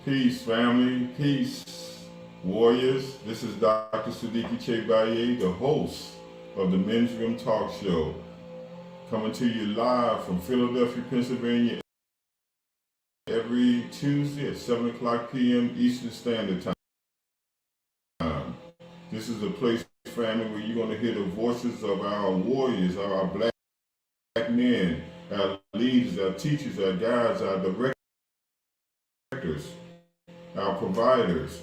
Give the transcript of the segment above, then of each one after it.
Peace, family. Peace, warriors. This is Dr. Sadiki Che Baye, the host of the Men's Room Talk Show, coming to you live from Philadelphia, Pennsylvania, every Tuesday at 7 o'clock p.m. Eastern Standard Time. This is a place, family, where you're going to hear the voices of our warriors, our black men, our leaders, our teachers, our guides, our directors, our providers.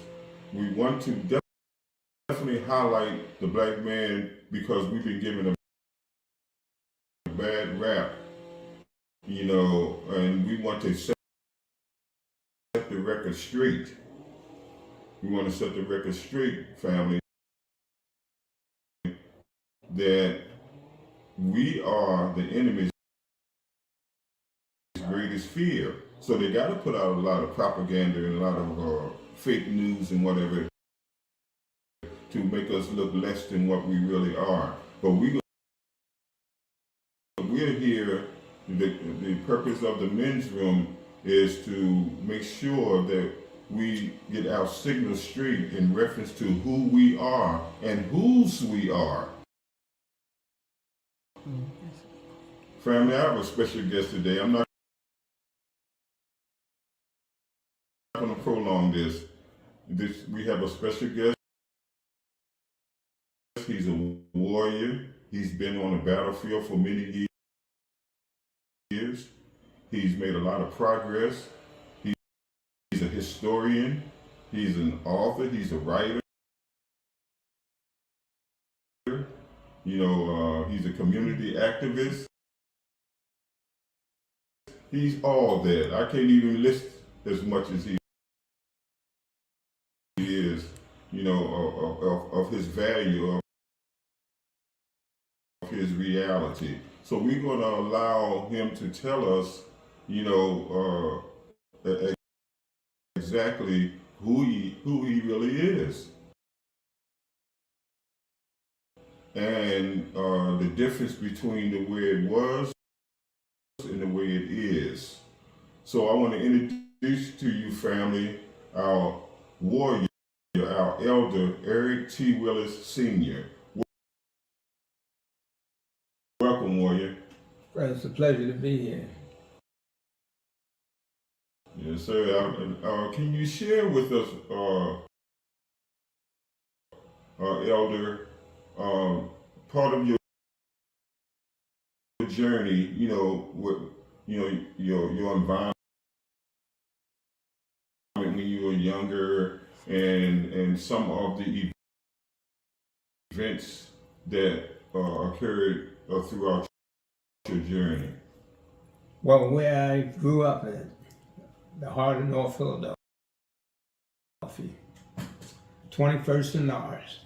We want to definitely highlight the black man because we've been given a bad rap, and we want to set the record straight. We want to set the record straight, family, that we are the enemy's greatest fear. So they got to put out a lot of propaganda and a lot of fake news and whatever to make us look less than what we really are. But we're here, the purpose of the men's room is to make sure that we get our signal straight in reference to who we are and whose we are. Family, I have a special guest today. I'm not going to prolong this. We have a special guest. He's a warrior. He's been on the battlefield for many years. He's made a lot of progress. He's a historian. He's an author. He's a writer. He's a community activist. He's all that. I can't even list as much as he is, of his value, of his reality. So we're going to allow him to tell us, exactly who he really is, and the difference between the way it was and the way it is. So I want to introduce to you, family, our warrior, our Elder Eric T Willis Sr. Welcome, warrior. Well, it's a pleasure to be here. Yes, sir. Can you share with us, Elder, part of your journey? You know, with your environment when you were younger, and some of the events that occurred throughout your journey. Well, where I grew up in, the heart of North Philadelphia, 21st and Thurs,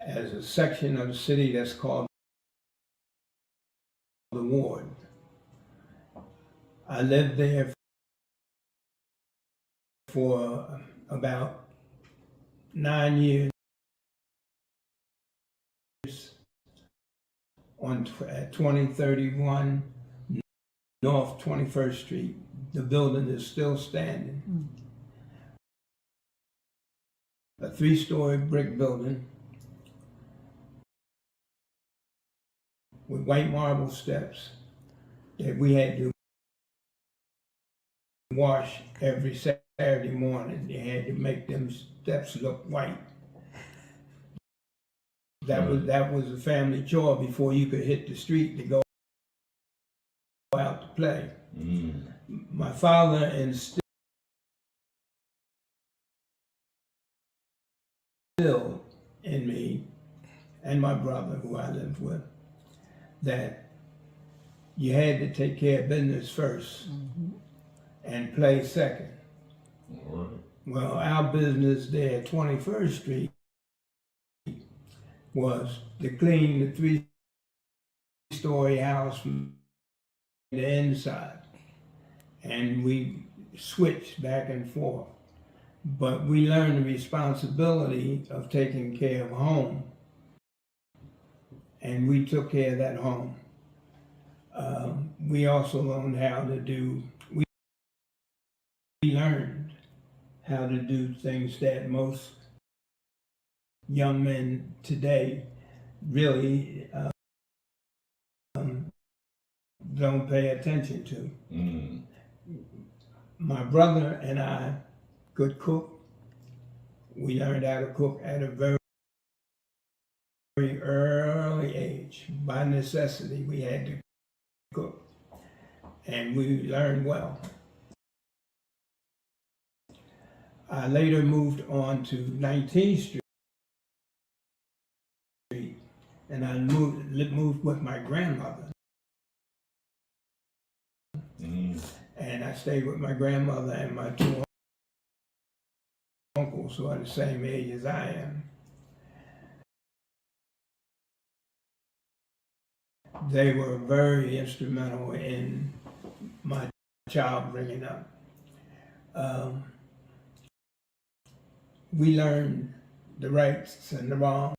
as a section of the city that's called the Ward. I lived there for about 9 years at 2031 North 21st Street. The building is still standing. A 3-story brick building with white marble steps that we had to wash every Saturday morning. They had to make them steps look white. That was a family chore before you could hit the street to go out to play. My father instilled in me and my brother, who I lived with, that you had to take care of business first and play second. Well, our business there at 21st Street was to clean the 3-story house from the inside, and we switched back and forth. But we learned the responsibility of taking care of home, and we took care of that home. We also learned how to do, we learned how to do things that most young men today really don't pay attention to. My brother and I could cook. We learned how to cook at a very, very early age. By necessity, we had to cook, and we learned well. I later moved on to 19th Street, and I moved with my grandmother. And I stayed with my grandmother and my 2 uncles who are the same age as I am. They were very instrumental in my child bringing up. We learned the rights and the wrongs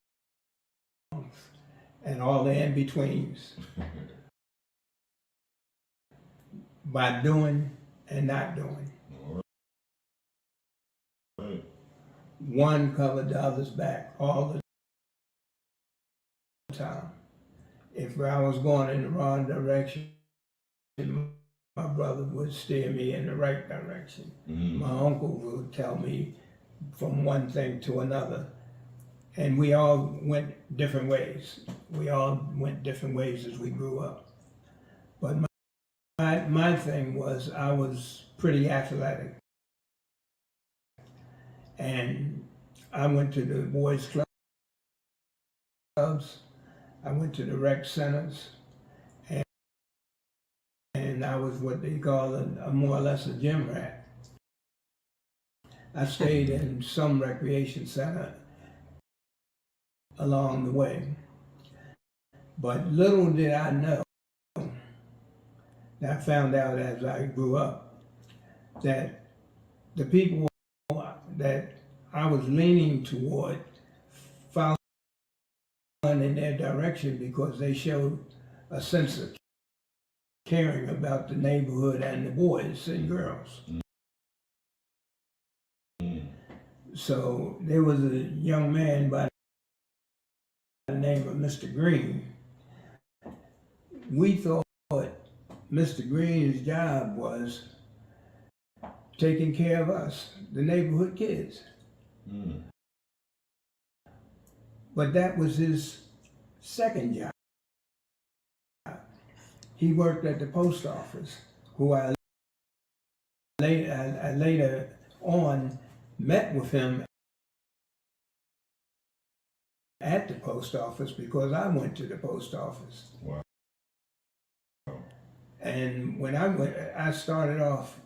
and all the in-betweens by doing and not doing. One covered the other's back all the time. If I was going in the wrong direction, my brother would steer me in the right direction. My uncle would tell me from one thing to another. And we all went different ways. We all went different ways as we grew up. But my thing was, I was pretty athletic. And I went to the boys' clubs, I went to the rec centers, and I was what they call a more or less a gym rat. I stayed in some recreation center along the way. But little did I know, that I found out as I grew up, that the people that I was leaning toward following in their direction because they showed a sense of caring about the neighborhood and the boys and girls. So there was a young man by the name of Mr. Green. We thought Mr. Green's job was taking care of us, the neighborhood kids. Mm. But that was his second job. He worked at the post office, who I later on met with him at the post office because I went to the post office. Wow. And when I went, I started off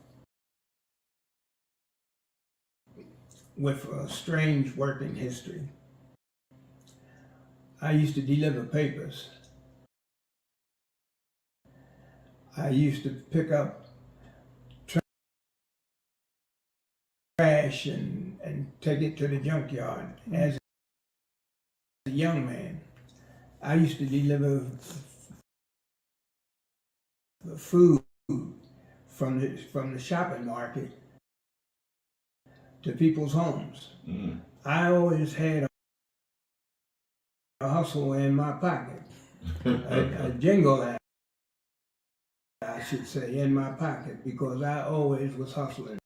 with a strange working history. I used to deliver papers. I used to pick up trash and take it to the junkyard. As a young man, I used to deliver food from the shopping market to people's homes. Mm. I always had a hustle in my pocket, a jingle, I should say, in my pocket, because I always was hustling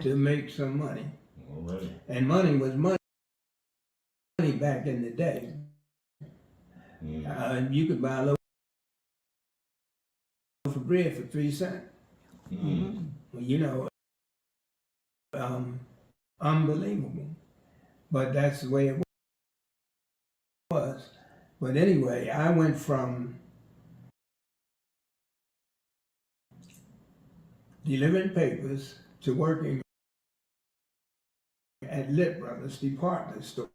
to make some money. All right. And money was money back in the day. Mm. You could buy a loaf of bread for 3 cents. Mm. You know, unbelievable. But that's the way it was. But anyway, I went from delivering papers to working at Lit Brothers Department Store.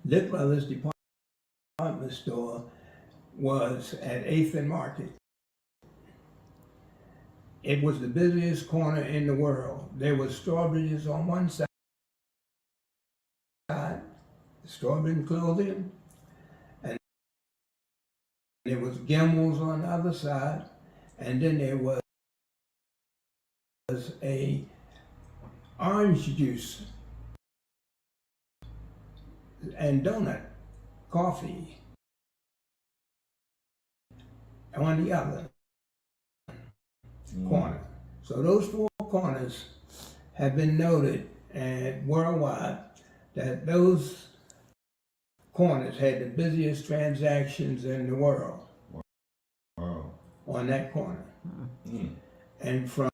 Lit Brothers Department Store was at 8th and Market. It was the busiest corner in the world. There was Strawberries on one side, Strawberry clothing, and there was Gimbel's on the other side, and then there was a orange juice and donut coffee on the other corner. So those 4 corners have been noted and worldwide that those corners had the busiest transactions in the world. Wow. On that corner. Mm. And from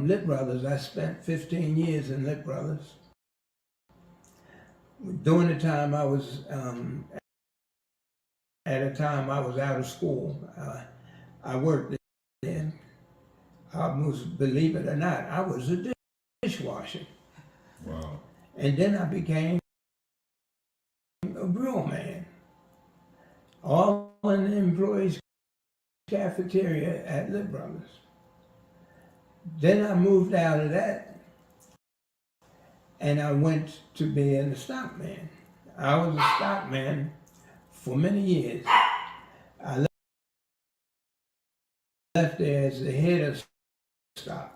Lit Brothers, I spent 15 years in Lit Brothers. During the time I was, at a time I was out of school, I worked there. I was, believe it or not, I was a dishwasher. Wow. And then I became a grill man. All in the employees' cafeteria at Lit Brothers. Then I moved out of that and I went to being a stockman. I was a stockman for many years. I left there as the head of stock.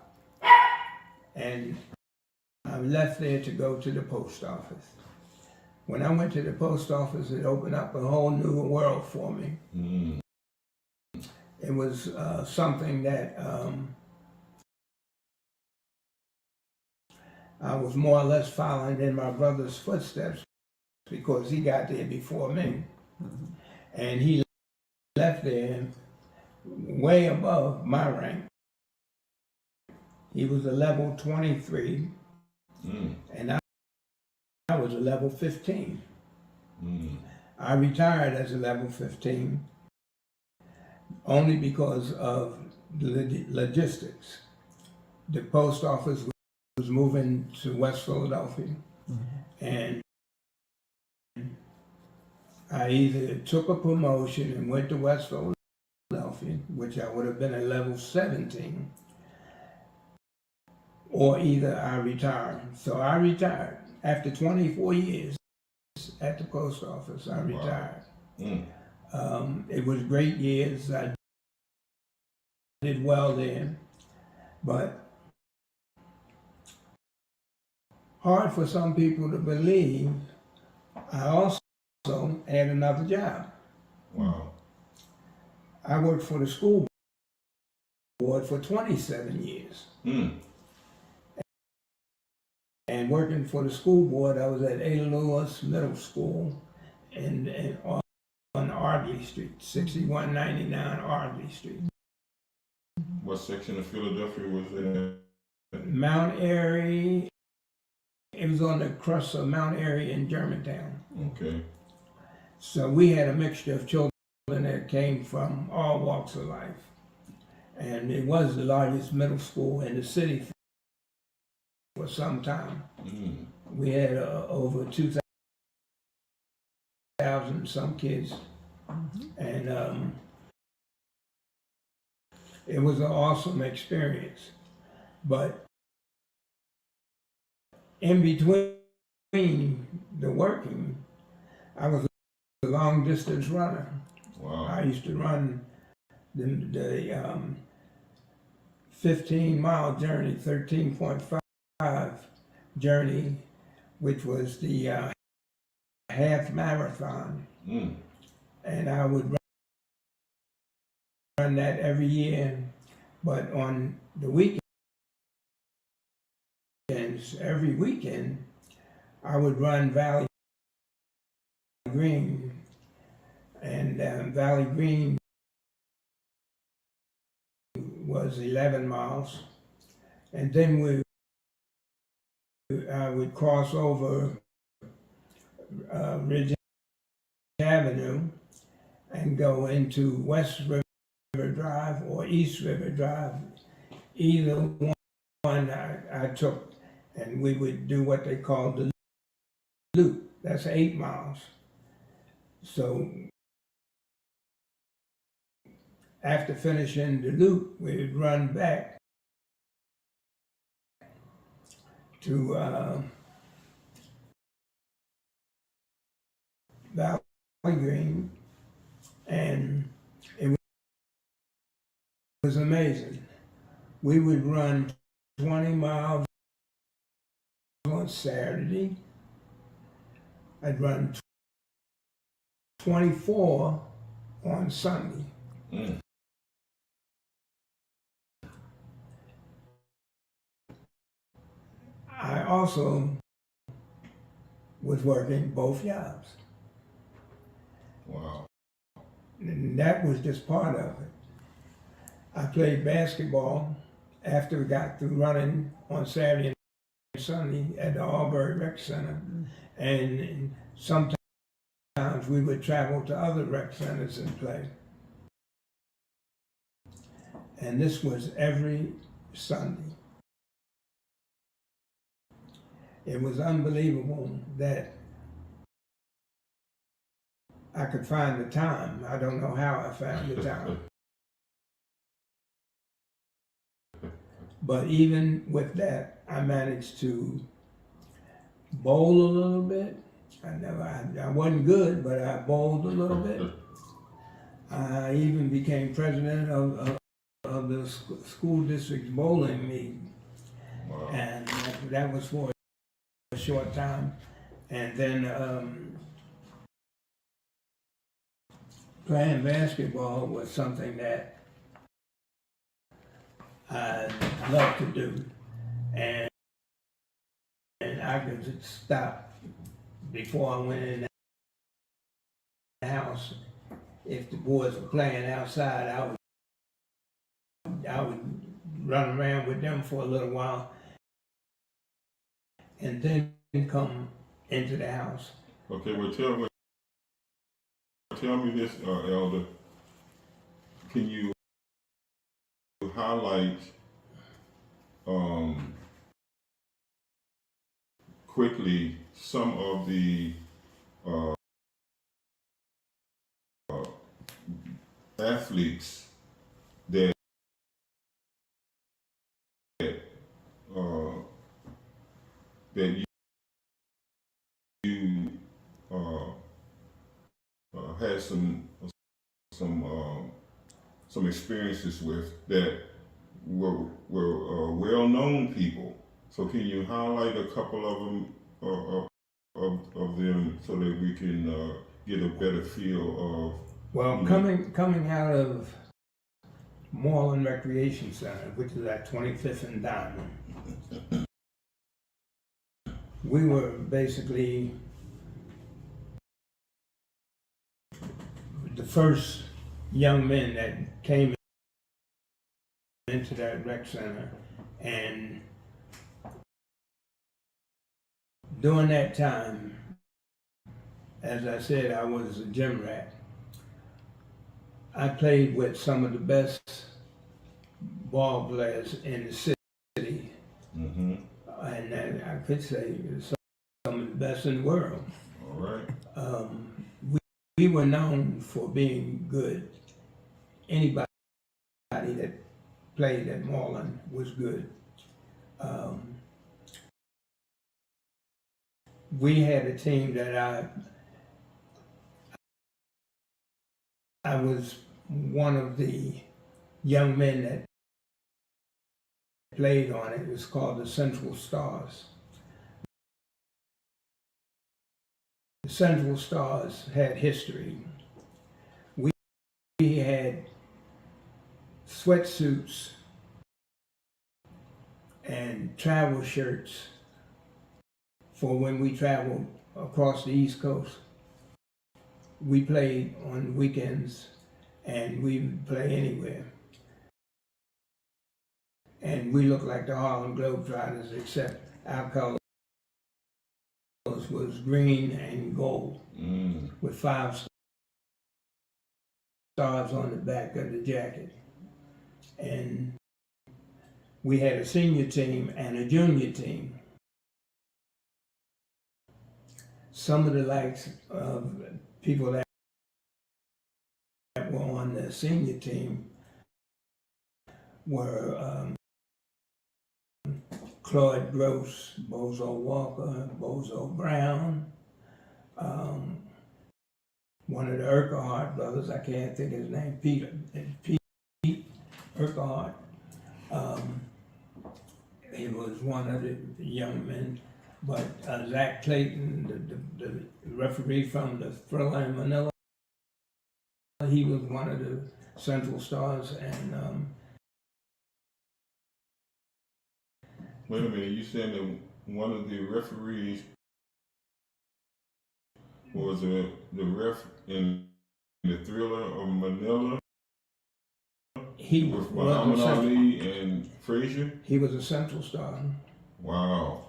And I left there to go to the post office. When I went to the post office, it opened up a whole new world for me. Mm. It was something that I was more or less following in my brother's footsteps because he got there before me. And he left there way above my rank. He was a level 23, and I was a level 15. I retired as a level 15 only because of the logistics. The post office was moving to West Philadelphia, and I either took a promotion and went to West Philadelphia, which I would have been a level 17, or either I retired. So I retired. After 24 years at the post office, I retired. It was great years. I did well there, but hard for some people to believe, I also had another job. Wow. I worked for the school board for 27 years. And working for the school board, I was at Ada Lewis Middle School and on Ardley Street, 6199 Ardley Street. What section of Philadelphia was that? Mount Airy. It was on the crust of Mount Airy in Germantown. Okay. So we had a mixture of children that came from all walks of life. And it was the largest middle school in the city for some time. We had over 2,000 some kids. And it was an awesome experience. But in between the working, I was a long distance runner. Wow. I used to run the 15-mile journey, 13.5 journey, which was the half marathon. And I would run that every year, but on the weekends, every weekend, I would run Valley Green, and Valley Green was 11 miles, and then I would cross over Ridge Avenue and go into West River Drive or East River Drive. Either one I took, and we would do what they call the loop. That's 8 miles. So after finishing the loop, we would run back to Valley Green, and it was amazing. We would run 20 miles on Saturday. I'd run 24 on Sunday. I also was working both jobs. Wow. And that was just part of it. I played basketball after we got through running on Saturday and Sunday at the Hargro Rec Center. And sometimes we would travel to other rec centers and play. And this was every Sunday. It was unbelievable that I could find the time. I don't know how I found the time. But even with that, I managed to bowl a little bit. I wasn't good, but I bowled a little bit. I even became president of the school district's bowling league. Wow. And that was for a short time. And then playing basketball was something that I loved to do. And I could stop before I went in the house. If the boys were playing outside, I would run around with them for a little while and then come into the house. Okay, well tell me this, Elder. Can you highlight quickly some of the athletes that that you had some experiences with that were well-known people. So can you highlight a couple of them of them so that we can get a better feel Well, coming out of Moreland Recreation Center, which is at 25th and Diamond, we were basically the first young men that came into that rec center, and during that time, as I said, I was a gym rat. I played with some of the best ball players in the city, and I could say some of the best in the world. All right. We were known for being good. Anybody that played at Moreland was good. We had a team that I was one of the young men that played on it. It was called the Central Stars. The Central Stars had history. We had sweatsuits and travel shirts for when we traveled across the East Coast. We played on weekends, and we would play anywhere. And we looked like the Harlem Globetrotters, except our colors was green and gold, with 5 stars on the back of the jacket. And we had a senior team and a junior team. Some of the likes of people that were on the senior team were Claude Gross, Bozo Walker, Bozo Brown, one of the Urquhart brothers, I can't think of his name, Pete Urquhart. He was one of the young men, but Zach Clayton, the referee from the Thriller in Manila, he was one of the Central Stars, and wait a minute, you said that one of the referees was the ref in the Thriller of Manila? he with Muhammad Ali and Frazier? He was a Central Star. Wow.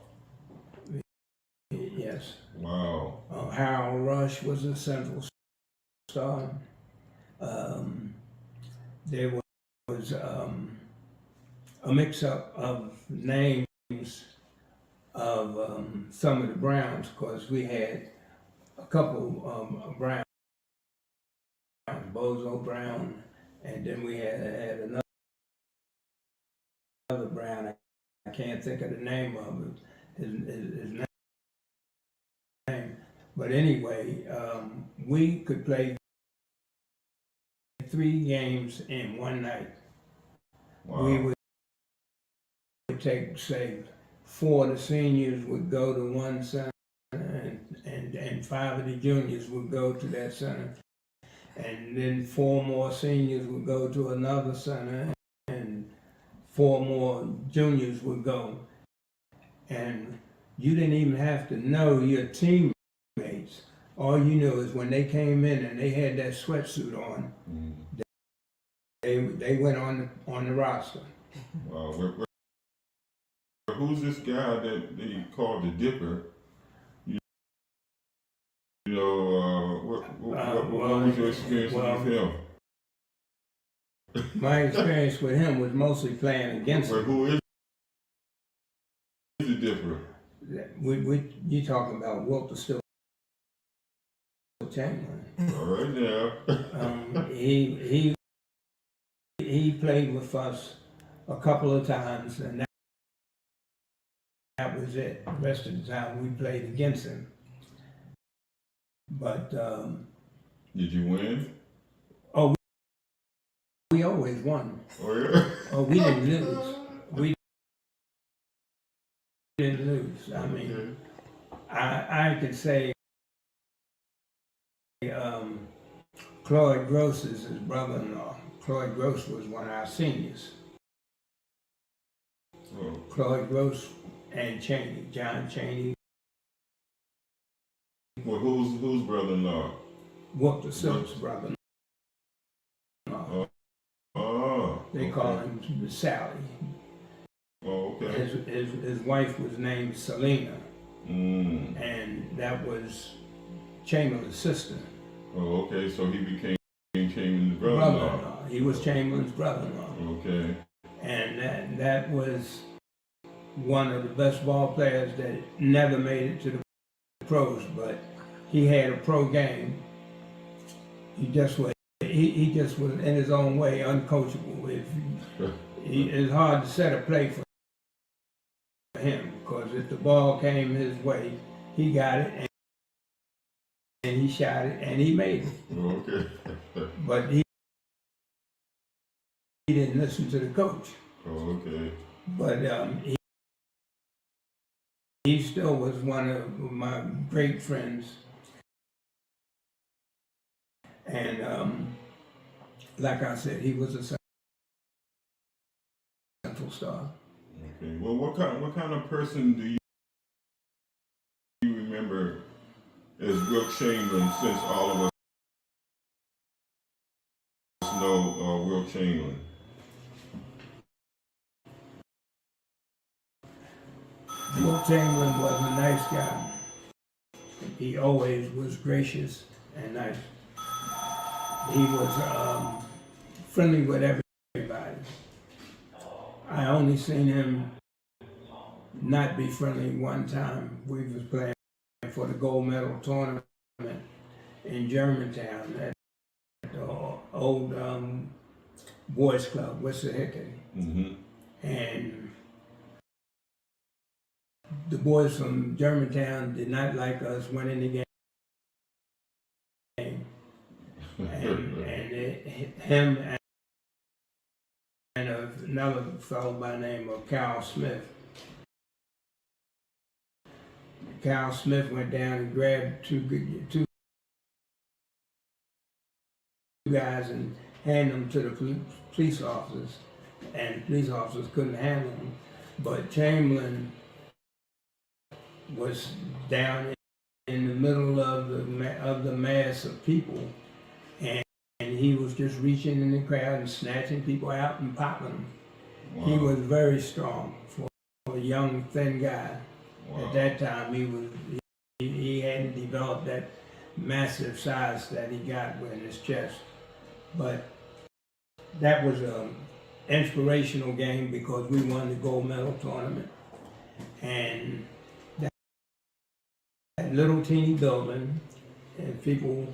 Yes. Wow. Harold Rush was a Central Star. There was a mix-up of names of some of the Browns, because we had a couple of Browns, Bozo Brown, and then we had another Brown. I can't think of the name of it. His name. But anyway, we could play 3 games in one night. Wow. We would take, say, 4 of the seniors would go to one center, and 5 of the juniors would go to that center. And then 4 more seniors would go to another center, and 4 more juniors would go. And you didn't even have to know your teammates. All you knew is when they came in and they had that sweatsuit on, they went on the roster. Wow. Who's this guy that they called the Dipper? You know, what was your experience with him? My experience with him was mostly playing against him. Who is the Dipper? You talking about Walter Still Chamberlain? All right now. He played with us a couple of times, and that was it. The rest of the time we played against him. But did you win? Oh, we always won. Oh yeah. Oh, we didn't lose. We didn't lose. I mean, I could say Cloyd Gross is his brother-in-law. Cloyd Gross was one of our seniors. Oh. Cloyd Gross and Cheney, John Cheney. Well, who's brother-in-law? Walter Silk's brother-in-law. They call him Sally. Oh, okay. His wife was named Selena, Mm. and that was Chamberlain's sister. Oh, okay. So he became Chamberlain's brother-in-law. He was Chamberlain's brother-in-law. Okay. And that was one of the best ball players that never made it to the pros, but he had a pro game. He just was in his own way uncoachable. It's hard to set a play for him, because if the ball came his way, he got it and he shot it and he made it. Okay. But he didn't listen to the coach. Oh, okay. But he still was one of my great friends. And like I said, he was a central star. Okay. Well, what kind of person do you remember as Wilt Chamberlain, since all of us know Wilt Chamberlain? Wilt Chamberlain was a nice guy. He always was gracious and nice. He was friendly with everybody. I only seen him not be friendly one time. We was playing for the gold medal tournament in Germantown at the old boys club, Wissahickon. Mm-hmm. And the boys from Germantown did not like us winning the game. Him and another fellow by the name of Carl Smith. Carl Smith went down and grabbed two guys and handed them to the police officers, and the police officers couldn't handle them. But Chamberlain was down in the middle of the mass of people, and he was just reaching in the crowd and snatching people out and popping them. Wow. He was very strong for a young, thin guy. Wow. At that time, he hadn't developed that massive size that he got in his chest. But that was an inspirational game because we won the gold medal tournament. And that little teeny building, and people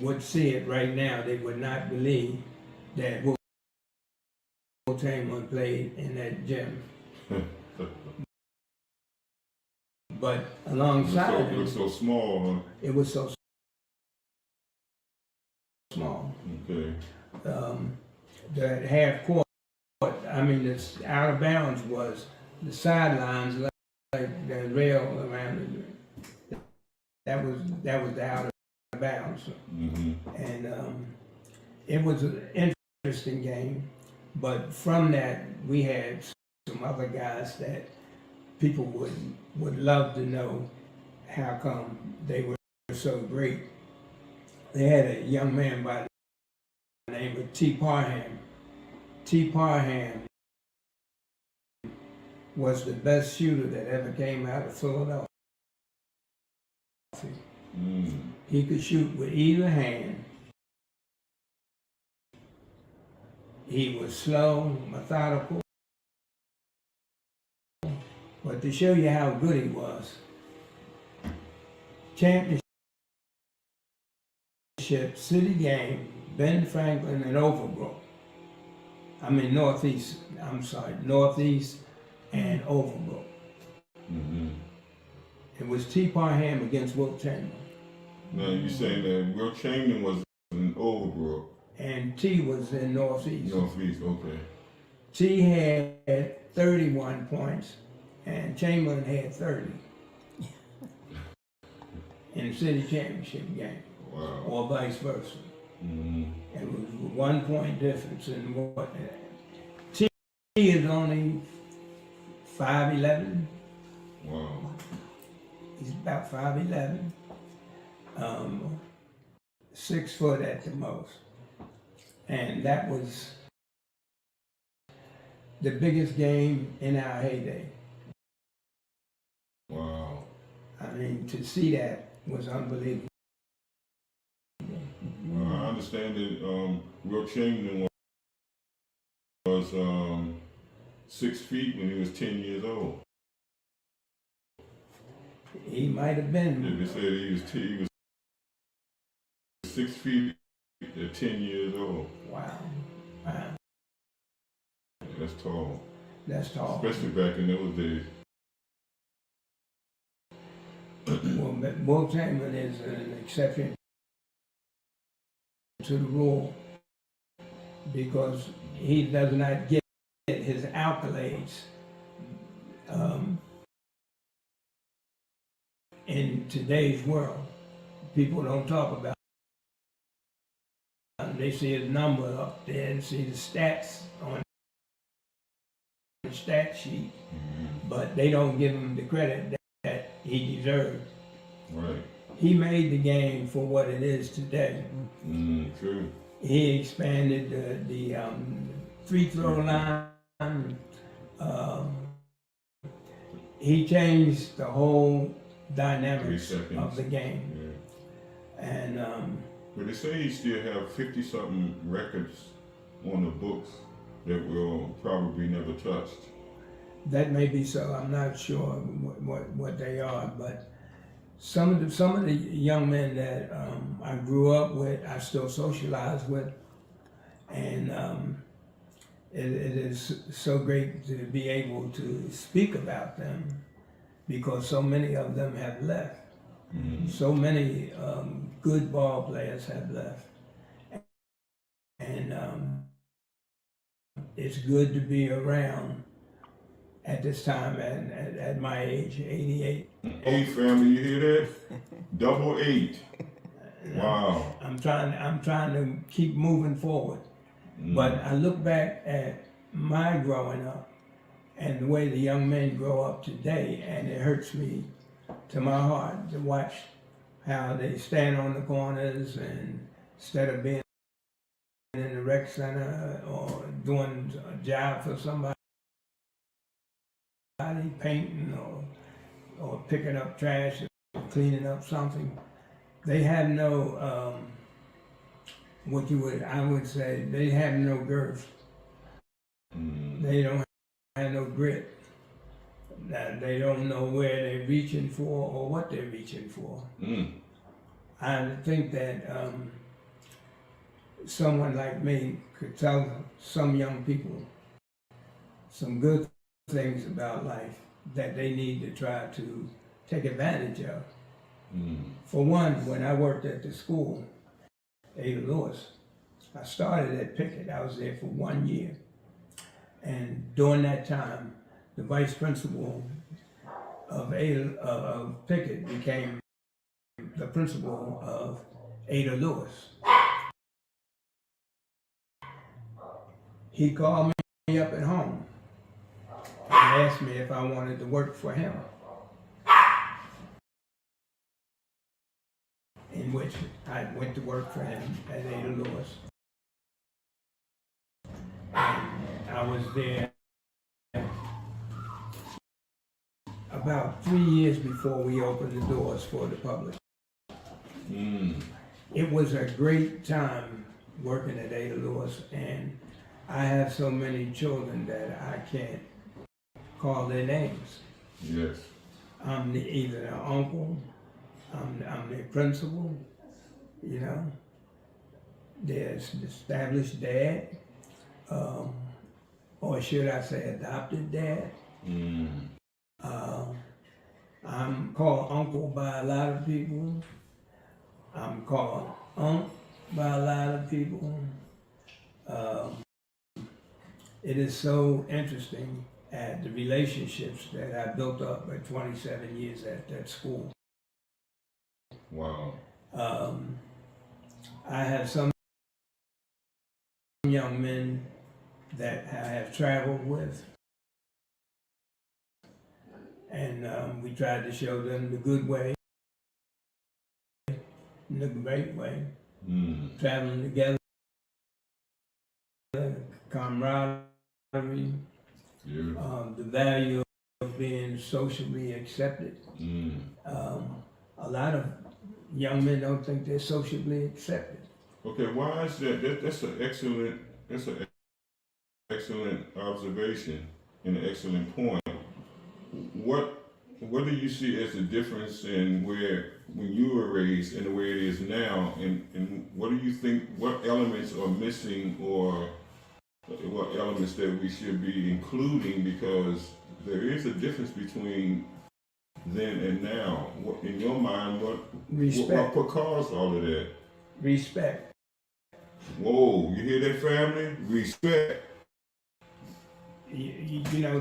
would see it right now, they would not believe that Wilt Chamberlain played in that gym. But alongside it was so small, huh? It was so small. Okay. The half court, I mean, this out of bounds was the sidelines, like the rail around it. That was the out of bounds. Mm-hmm. And it was an interesting game. But from that, we had some other guys that people would love to know how come they were so great. They had a young man by the name of T. Parham. T. Parham was the best shooter that ever came out of Philadelphia. Mm. He could shoot with either hand. He was slow, methodical. But to show you how good he was, championship, city game, Ben Franklin and Overbrook. Northeast and Overbrook. Mm-hmm. It was T. Parham against Wilt Chamberlain. Now you're saying that Wilt Chamberlain was in Overbrook. And T was in Northeast. Northeast, okay. T had 31 points, and Chamberlain had 30 in the city championship game. Wow. or vice versa. It was 1 point difference in what. T is only 5'11". Wow. He's about 5'11", 6 foot at the most. And that was the biggest game in our heyday. Wow. I mean, to see that was unbelievable. I understand that Will Chamberlain was 6 feet when he was 10 years old. He might have been. They said he was 6 feet at 10 years old. Wow. Wow. That's tall. That's tall. Especially back in those days. Well, Will Chamberlain is an exception to the rule because he does not get his accolades in today's world. People don't talk about it. They see his number up there and see the stats on the stat sheet, but they don't give him the credit that he deserved. Right. He made the game for what it is today. True. He expanded the free throw line. He changed the whole dynamics of the game. Yeah. And but they say he still have 50-something records on the books that will probably never touched. that may be so. I'm not sure what they are, but some of the young men that I grew up with, I still socialize with, and it is so great to be able to speak about them because so many of them have left. Mm-hmm. So many good ball players have left, and it's good to be around at this time at my age, 88. Hey family, you hear that? Double 8. Wow. I'm trying to keep moving forward. But I look back at my growing up and the way the young men grow up today, and it hurts me to my heart to watch how they stand on the corners and instead of being in the rec center or doing a job for somebody, painting or picking up trash or cleaning up something, they have no I would say they have no girth. They don't have no grit. They don't know where they're reaching for or what they're reaching for. I think that someone like me could tell some young people some good things about life that they need to try to take advantage of. For one, when I worked at the school, Ada Lewis, I started at Pickett. I was there for 1 year. And during that time, the vice principal of Pickett became the principal of Ada Lewis. He called me up at home and asked me if I wanted to work for him, in which I went to work for him at Ada Lewis. And I was there about 3 years before we opened the doors for the public. It was a great time working at Ada Lewis, and I have so many children that I can't call their names. Yes. I'm either their uncle, I'm their principal, you know. There's established dad, or should I say adopted dad. I'm called uncle by a lot of people. I'm called aunt by a lot of people. It is so interesting at the relationships that I built up at 27 years at that school. Wow. I have some young men that I have traveled with, and we tried to show them the good way, the great way, traveling together, camaraderie, the value of being socially accepted. A lot of young men don't think they're socially accepted. Okay, why is that? That's an excellent observation and an excellent point. What do you see as the difference in where when you were raised and the way it is now, and what do you think? What elements are missing, or what elements that we should be including? Because there is a difference between then and now. What, in your mind, what caused all of that? Respect. Whoa, you hear that, family? Respect. You know,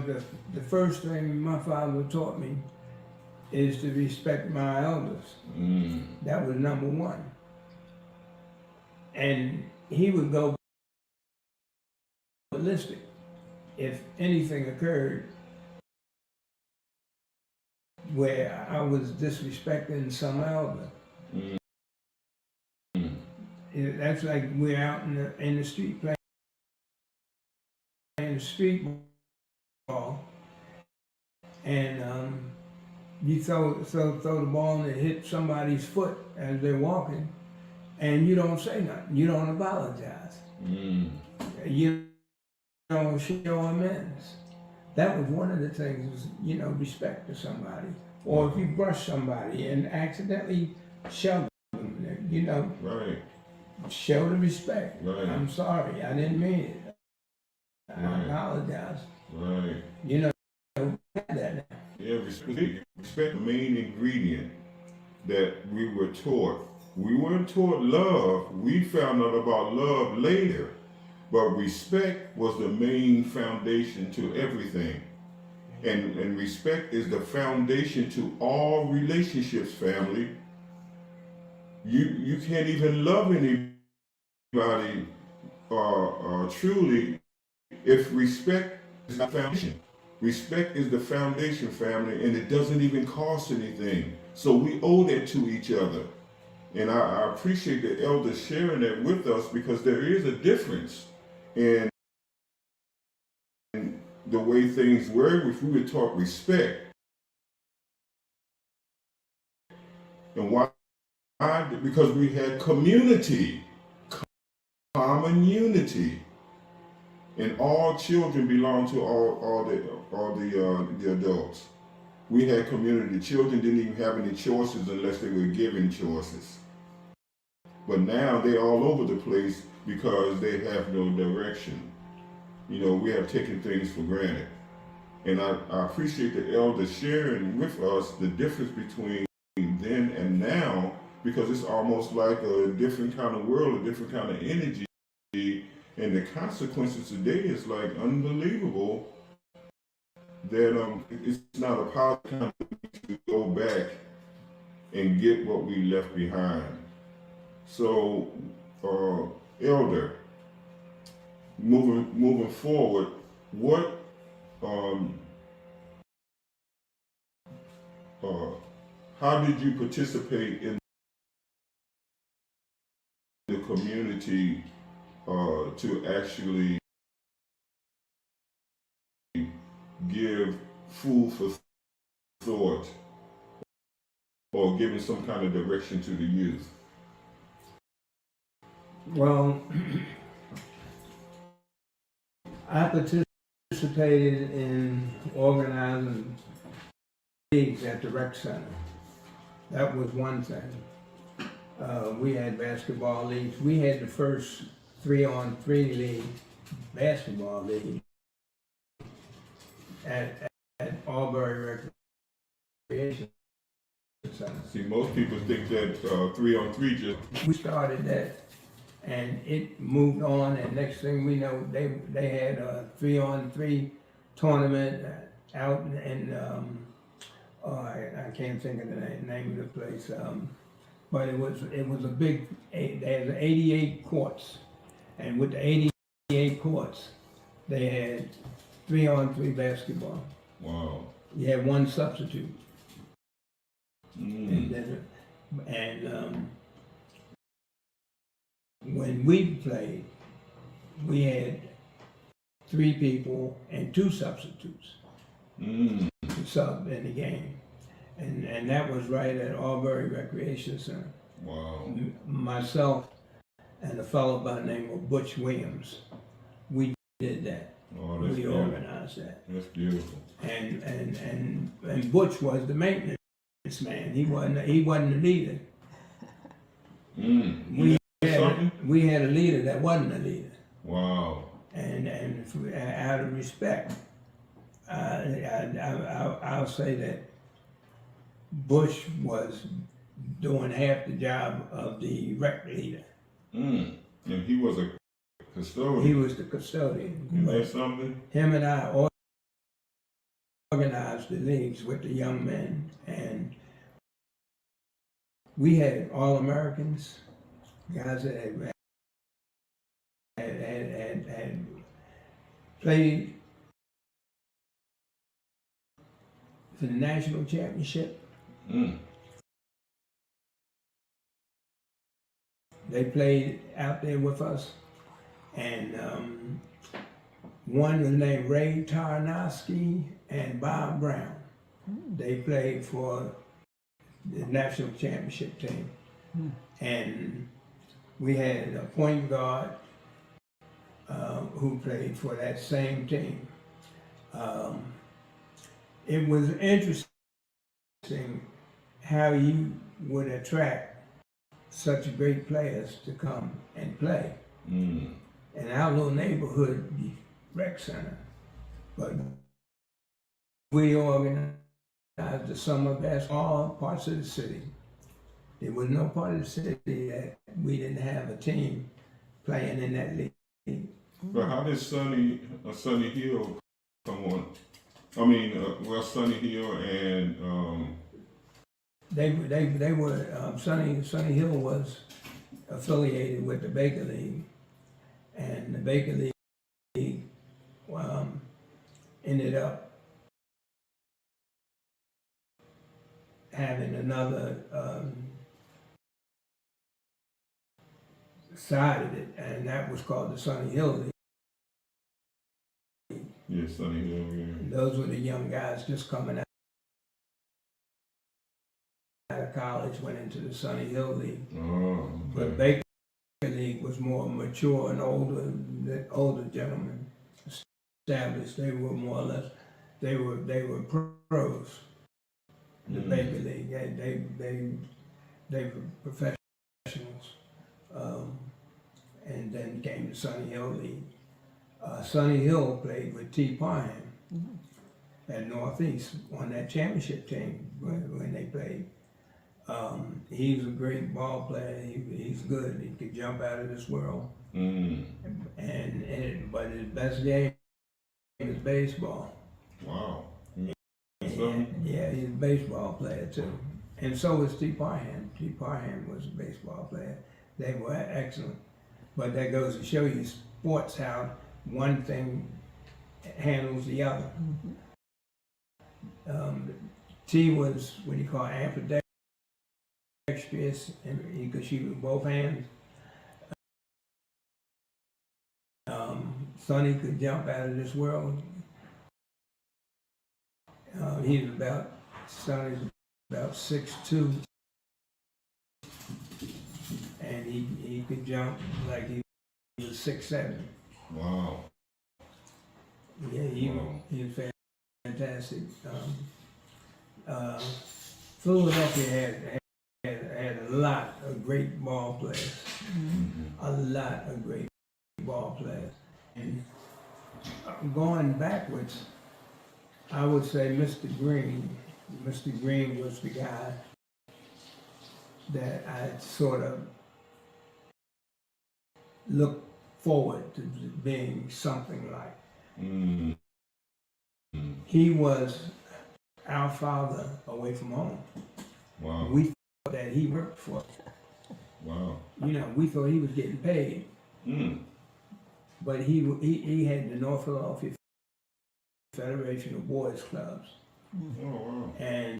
the first thing my father taught me is to respect my elders. That was number one. And he would go ballistic if anything occurred where I was disrespecting some elder. That's like we're out in the street playing street ball, and you throw the ball and it hits somebody's foot as they're walking, and you don't say nothing. You don't apologize. You don't show amends. That was one of the things, you know, respect to somebody. Or if you brush somebody and accidentally shove them, you know, right. Show the respect. Right. I'm sorry, I didn't mean it. I apologize. Right. You know, that. Yeah, respect the main ingredient that we were taught. We weren't taught love. We found out about love later. But respect was the main foundation to everything. And respect is the foundation to all relationships, family. You can't even love anybody truly if respect is the foundation. Respect is the foundation, family, and it doesn't even cost anything. So we owe that to each other. And I appreciate the elders sharing that with us, because there is a difference in the way things were if we were taught respect. And why? Because we had community, common unity, and all children belong to all the adults. We had community. Children didn't even have any choices unless they were given choices. But now they're all over the place because they have no direction. You know, we have taken things for granted. And I appreciate the elders sharing with us the difference between then and now, because it's almost like a different kind of world, a different kind of energy. And the consequences today is like unbelievable that it's not a positive kind to go back and get what we left behind. So, Elder, moving forward, what how did you participate in the community to actually give food for thought or giving some kind of direction to the youth? Well, I participated in organizing leagues at the rec center. That was one thing. We had basketball leagues. We had the first 3-on-3 league, basketball league, at Albury Recreation Center. See, most people think that 3-on-3 just... We started that, and it moved on, and next thing we know, they had a 3-on-3 tournament out in I can't think of the name of the place. but it was a big. There's 88 courts, and with the 88 courts, they had 3-on-3 basketball. Wow. You had one substitute, Mm. and when we played, we had 3 people and 2 substitutes Mm. to sub in the game, and that was right at Albury Recreation Center. Wow. Myself and a fellow by the name of Butch Williams, we did that. Oh, that's We beautiful. organized that. That's beautiful. And Butch was the maintenance man. He wasn't the leader. Mm. We had a leader that wasn't a leader. Wow. And out of respect, I'll say that Bush was doing half the job of the rec leader. Mm. And he was a custodian. He was the custodian. Isn't that something? Him and I organized the leagues with the young men, and we had All-Americans, guys that had played for the national championship. Mm. They played out there with us, and one was named Ray Tarnowski and Bob Brown. They played for the national championship team. And we had a point guard who played for that same team. It was interesting how you would attract such great players to come and play in our little neighborhood rec center. But we organized the summer basketball parts of the city. There was no part of the city that we didn't have a team playing in that league. But how did Sunny Hill come on? I mean, Sunny Hill and They were Sunny Hill was affiliated with the Baker League, and the Baker League ended up having another side of it, and that was called the Sunny Hill League. yeah, Sunny Hill. Yeah. And those were the young guys just coming out of college, went into the Sunny Hill League. Oh, But okay. Baker League was more mature and older gentlemen established. They were more or less, they were pros. The Baker League, they were professionals, and then came the Sunny Hill League. Sunny Hill played with T Parham at Northeast on that championship team when they played. He's a great ball player. He's good. He could jump out of this world. But his best game is baseball. Wow. Yeah, he's a baseball player too. And so was T Parham. T Parham was a baseball player. They were excellent. But that goes to show you sports, how one thing handles the other. T was what you call ambidextrous, and he could shoot with both hands. Sonny could jump out of this world. Sonny's about 6'2", and he could jump like he was 6'7". Wow. Yeah, he was fantastic. Philadelphia had a lot of great ball players. A lot of great ball players. And going backwards, I would say Mr. Green. Mr. Green was the guy that I sort of looked forward to being something like. He was our father away from home. Wow. We that he worked for. Wow. You know, we thought he was getting paid. But he had the North Philadelphia Federation of Boys Clubs. Oh, wow. And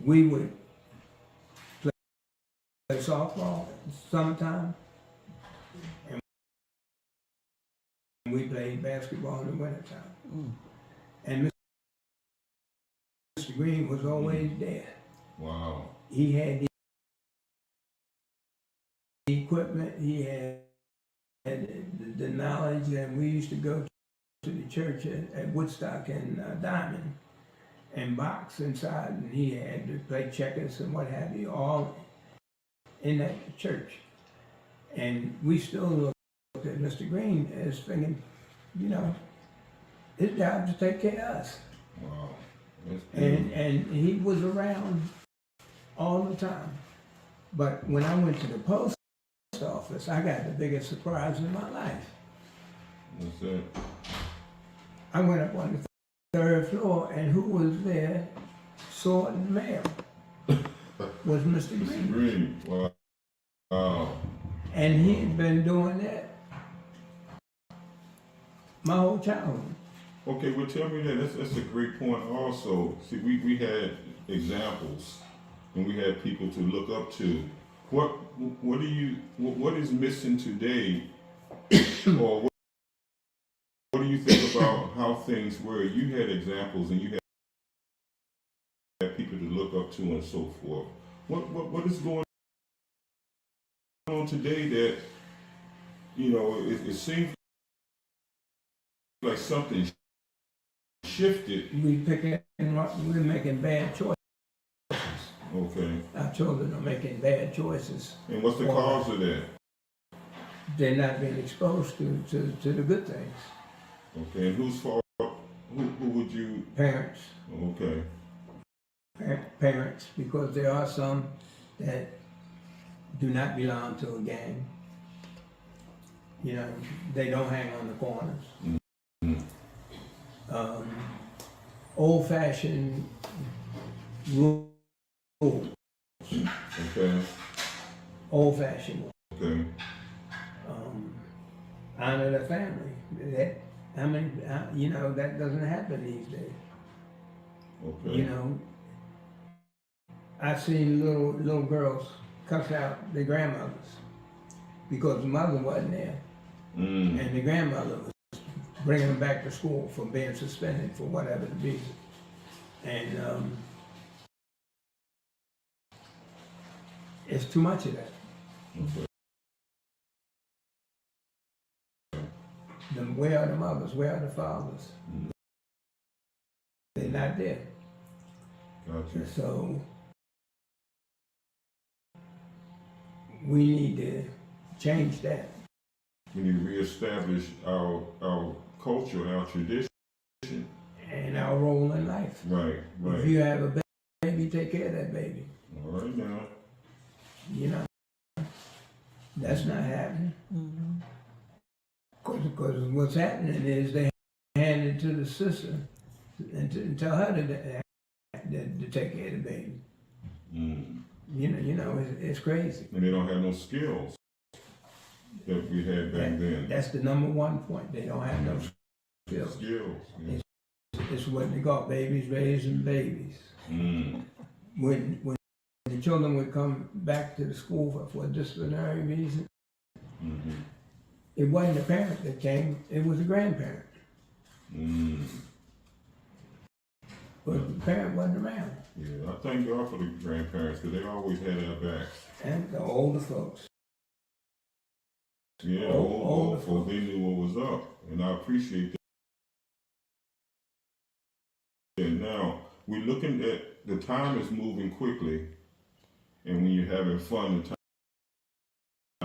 we would play softball summertime, and we played basketball in the wintertime. And Mr. Green was always there. Wow. He had the equipment, he had the knowledge, and we used to go to the church at Woodstock and Diamond and box inside, and he had to play checkers and what have you, all in that church. And we still looked at Mr. Green as thinking, you know, his job to take care of us. Wow. And he was around all the time. But when I went to the post office, I got the biggest surprise in my life. What's that? I went up on the third floor, and who was there sorting mail was Mr. Green. Green. Wow. Wow. And he had been doing that my whole childhood. Okay, well, tell me that. That's a great point also. See, we had examples, and we had people to look up to. What is missing today, or what do you think about how things were? You had examples, and you had people to look up to, and so forth. What is going on today that, you know, it seems like something shifted? We're making bad choices. Okay. Our children are making bad choices. And what's the cause of that? They're not being exposed to the good things. Okay, and whose fault? Who would you? Parents. Okay. Parents, because there are some that do not belong to a gang. You know, they don't hang on the corners. Mm-hmm. Old-fashioned rules. Okay. Old-fashioned. Okay. Honor the family. You know, that doesn't happen these days. Okay. You know, I've seen little girls cuss out their grandmothers because the mother wasn't there, and the grandmother was bringing them back to school for being suspended for whatever the reason. And it's too much of that. Okay. Where are the mothers? Where are the fathers? They're not there. Gotcha. So we need to change that. We need to reestablish our culture, our tradition. And our role in life. Right. If you have a baby, take care of that baby. All right now. You know, that's not happening. Because what's happening is they hand it to the sister and tell her to take care of the baby. You know, it's crazy. And they don't have no skills that we had back then. That's the number one point. They don't have no skills. Yeah. It's what they call babies raising babies. When the children would come back to the school for a disciplinary reason, it wasn't the parent that came, it was the grandparent. But the parent wasn't around. Yeah, I thank God for the grandparents because they always had our backs. And the older folks. Yeah, older folks, they knew what was up, and I appreciate that. And now, we're looking at, the time is moving quickly, and when you're having fun, the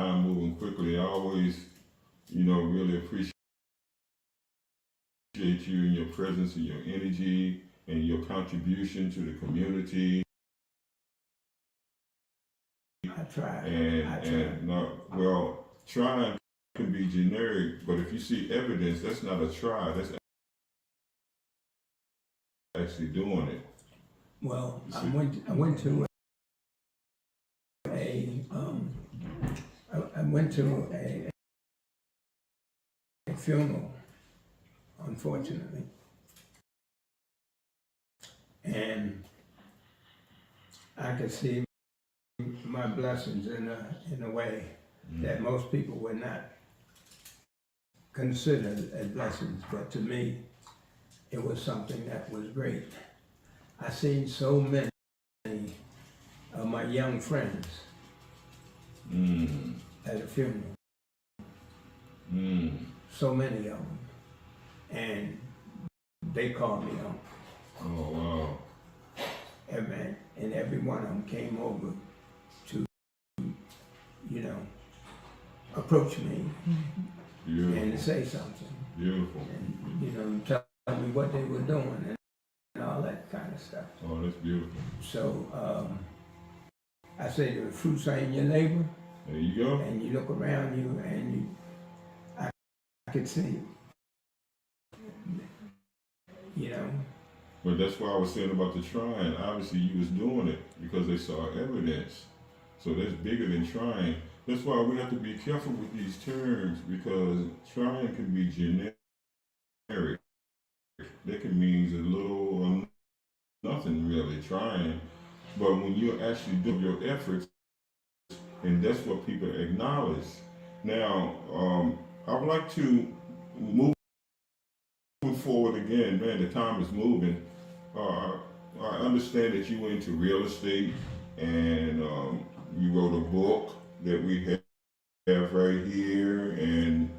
time moving quickly. I always, you know, really appreciate you and your presence and your energy and your contribution to the community. I tried. And not, well, trying can be generic, but if you see evidence, that's not a try, that's actually doing it. Well, I went to a funeral, unfortunately, and I could see my blessings in a way that most people would not consider as blessings, but to me, it was something that was great. I seen so many of my young friends at a funeral. So many of them, and they called me uncle. Oh wow! And every one of them came over to, approach me and to say something. Beautiful. And tell me what they were doing and all that kind of stuff. Oh, that's beautiful. So I say the fruits are in your labor. There you go. And you look around you and I could see, But that's why I was saying about the trying. Obviously, you was doing it because they saw evidence. So that's bigger than trying. That's why we have to be careful with these terms, because trying can be generic. That can mean a little or nothing really, trying. But when you actually do your efforts, and that's what people acknowledge. Now, I would like to move forward again. Man, the time is moving. I understand that you went into real estate and you wrote a book that we have right here, and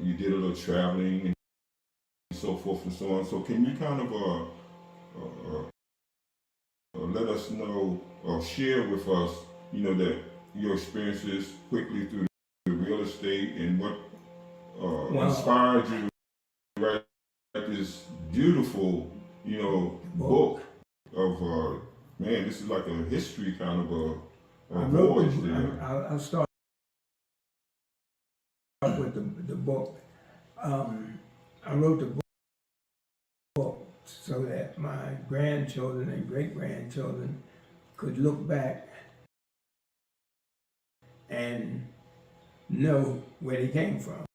you did a little traveling and so forth and so on. So can you kind of let us know or share with us, that your experiences quickly through the real estate and what inspired you to write this beautiful, book of man, this is like a history kind of a voyage there. I'll start with the book. I wrote the book so that my grandchildren and great-grandchildren could look back and know where they came from.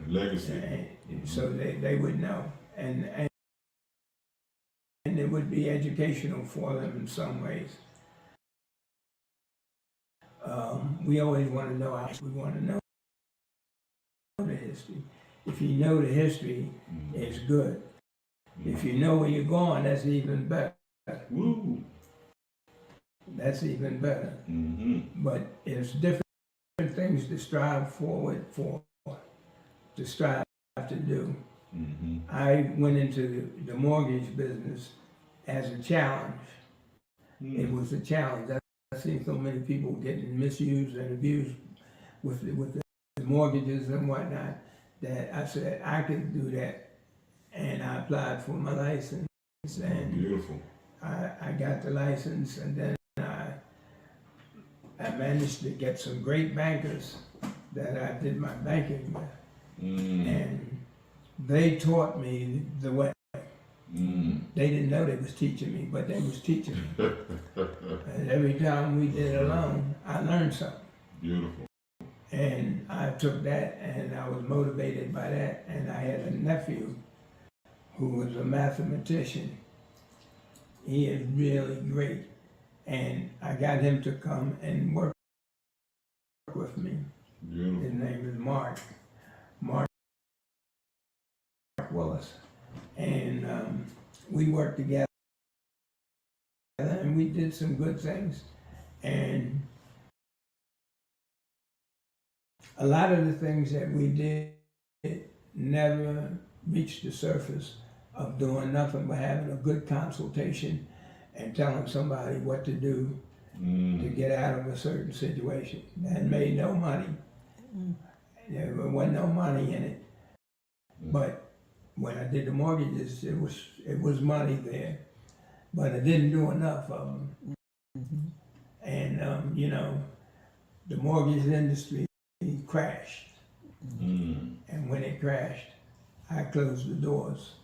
Legacy. So they would know. And it would be educational for them in some ways. We always want to know we want to know the history. If you know the history, it's good. If you know where you're going, that's even better. Woo. That's even better. But it's different things to strive forward for, to strive to do. I went into the mortgage business as a challenge. It was a challenge. I've seen so many people getting misused and abused with the mortgages and whatnot, that I said I could do that, and I applied for my license. And beautiful. I got the license, and then I managed to get some great bankers that I did my banking with, and they taught me the way. They didn't know they was teaching me, but they was teaching me. And every time we did a loan, I learned something. Beautiful. And I took that, and I was motivated by that. And I had a nephew who was a mathematician. He is really great. And I got him to come and work with me. Beautiful. His name is Mark Willis. And we worked together, and we did some good things. And a lot of the things that we did never reached the surface of doing nothing but having a good consultation and telling somebody what to do to get out of a certain situation. That made no money. There wasn't no money in it. But when I did the mortgages, it was money there, but I didn't do enough of them. And the mortgage industry crashed. And when it crashed, I closed the doors.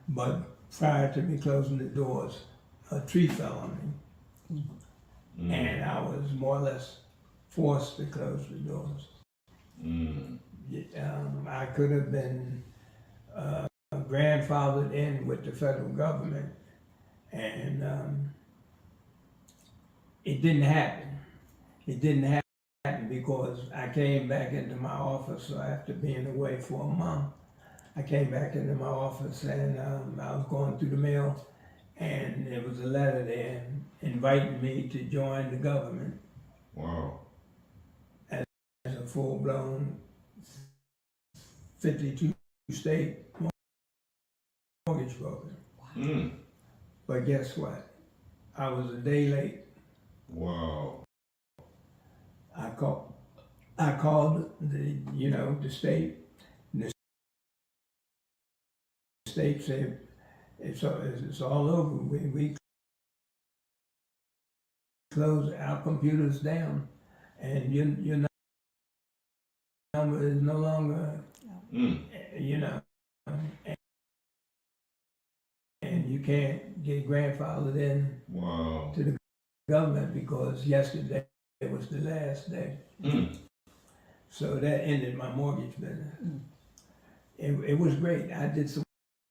But prior to me closing the doors, a tree fell on me. And I was more or less forced to close the doors. I could have been grandfathered in with the federal government, and it didn't happen. It didn't happen because I came back into my office after being away for a month. I came back into my office and I was going through the mail, and there was a letter there inviting me to join the government. Wow. As a full-blown 52 state mortgage broker. Wow. But guess what? I was a day late. Wow. I called the state. And the state said it's all over. We close our computers down, and your number is no longer, and you can't get grandfathered in to the government because yesterday was the last day. So that ended my mortgage business. It was great. I did some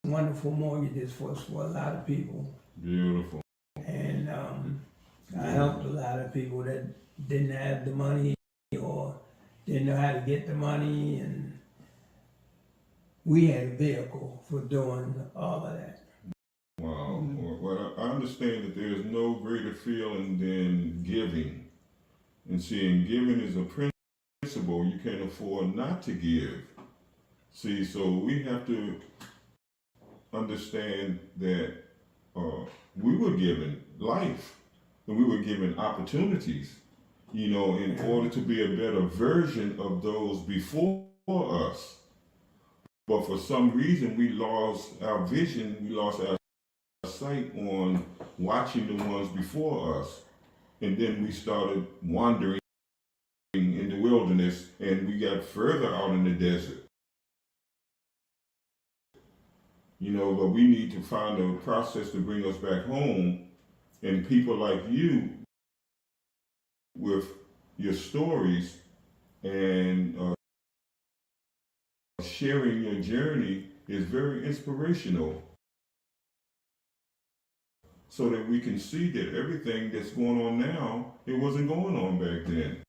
wonderful mortgages for a lot of people. Beautiful. And I helped a lot of people that didn't have the money or didn't know how to get the money, and we had a vehicle for doing all of that. Wow. Well, I understand that there's no greater feeling than giving. And seeing giving is a principle you can't afford not to give. See, so we have to understand that we were given life and we were given opportunities, in order to be a better version of those before us. But for some reason, we lost our vision, we lost our sight on watching the ones before us. And then we started wandering in the wilderness, and we got further out in the desert. But we need to find a process to bring us back home. And people like you, with your stories and sharing your journey, is very inspirational. So that we can see that everything that's going on now, it wasn't going on back then.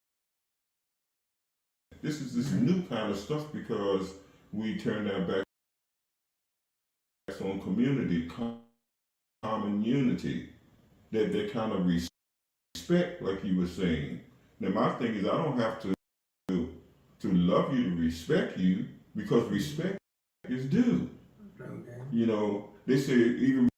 This is this new kind of stuff because we turned our backs on community, common unity, that kind of respect, like you were saying. Now my thing is, I don't have to love you to respect you, because respect is due. Okay. They say even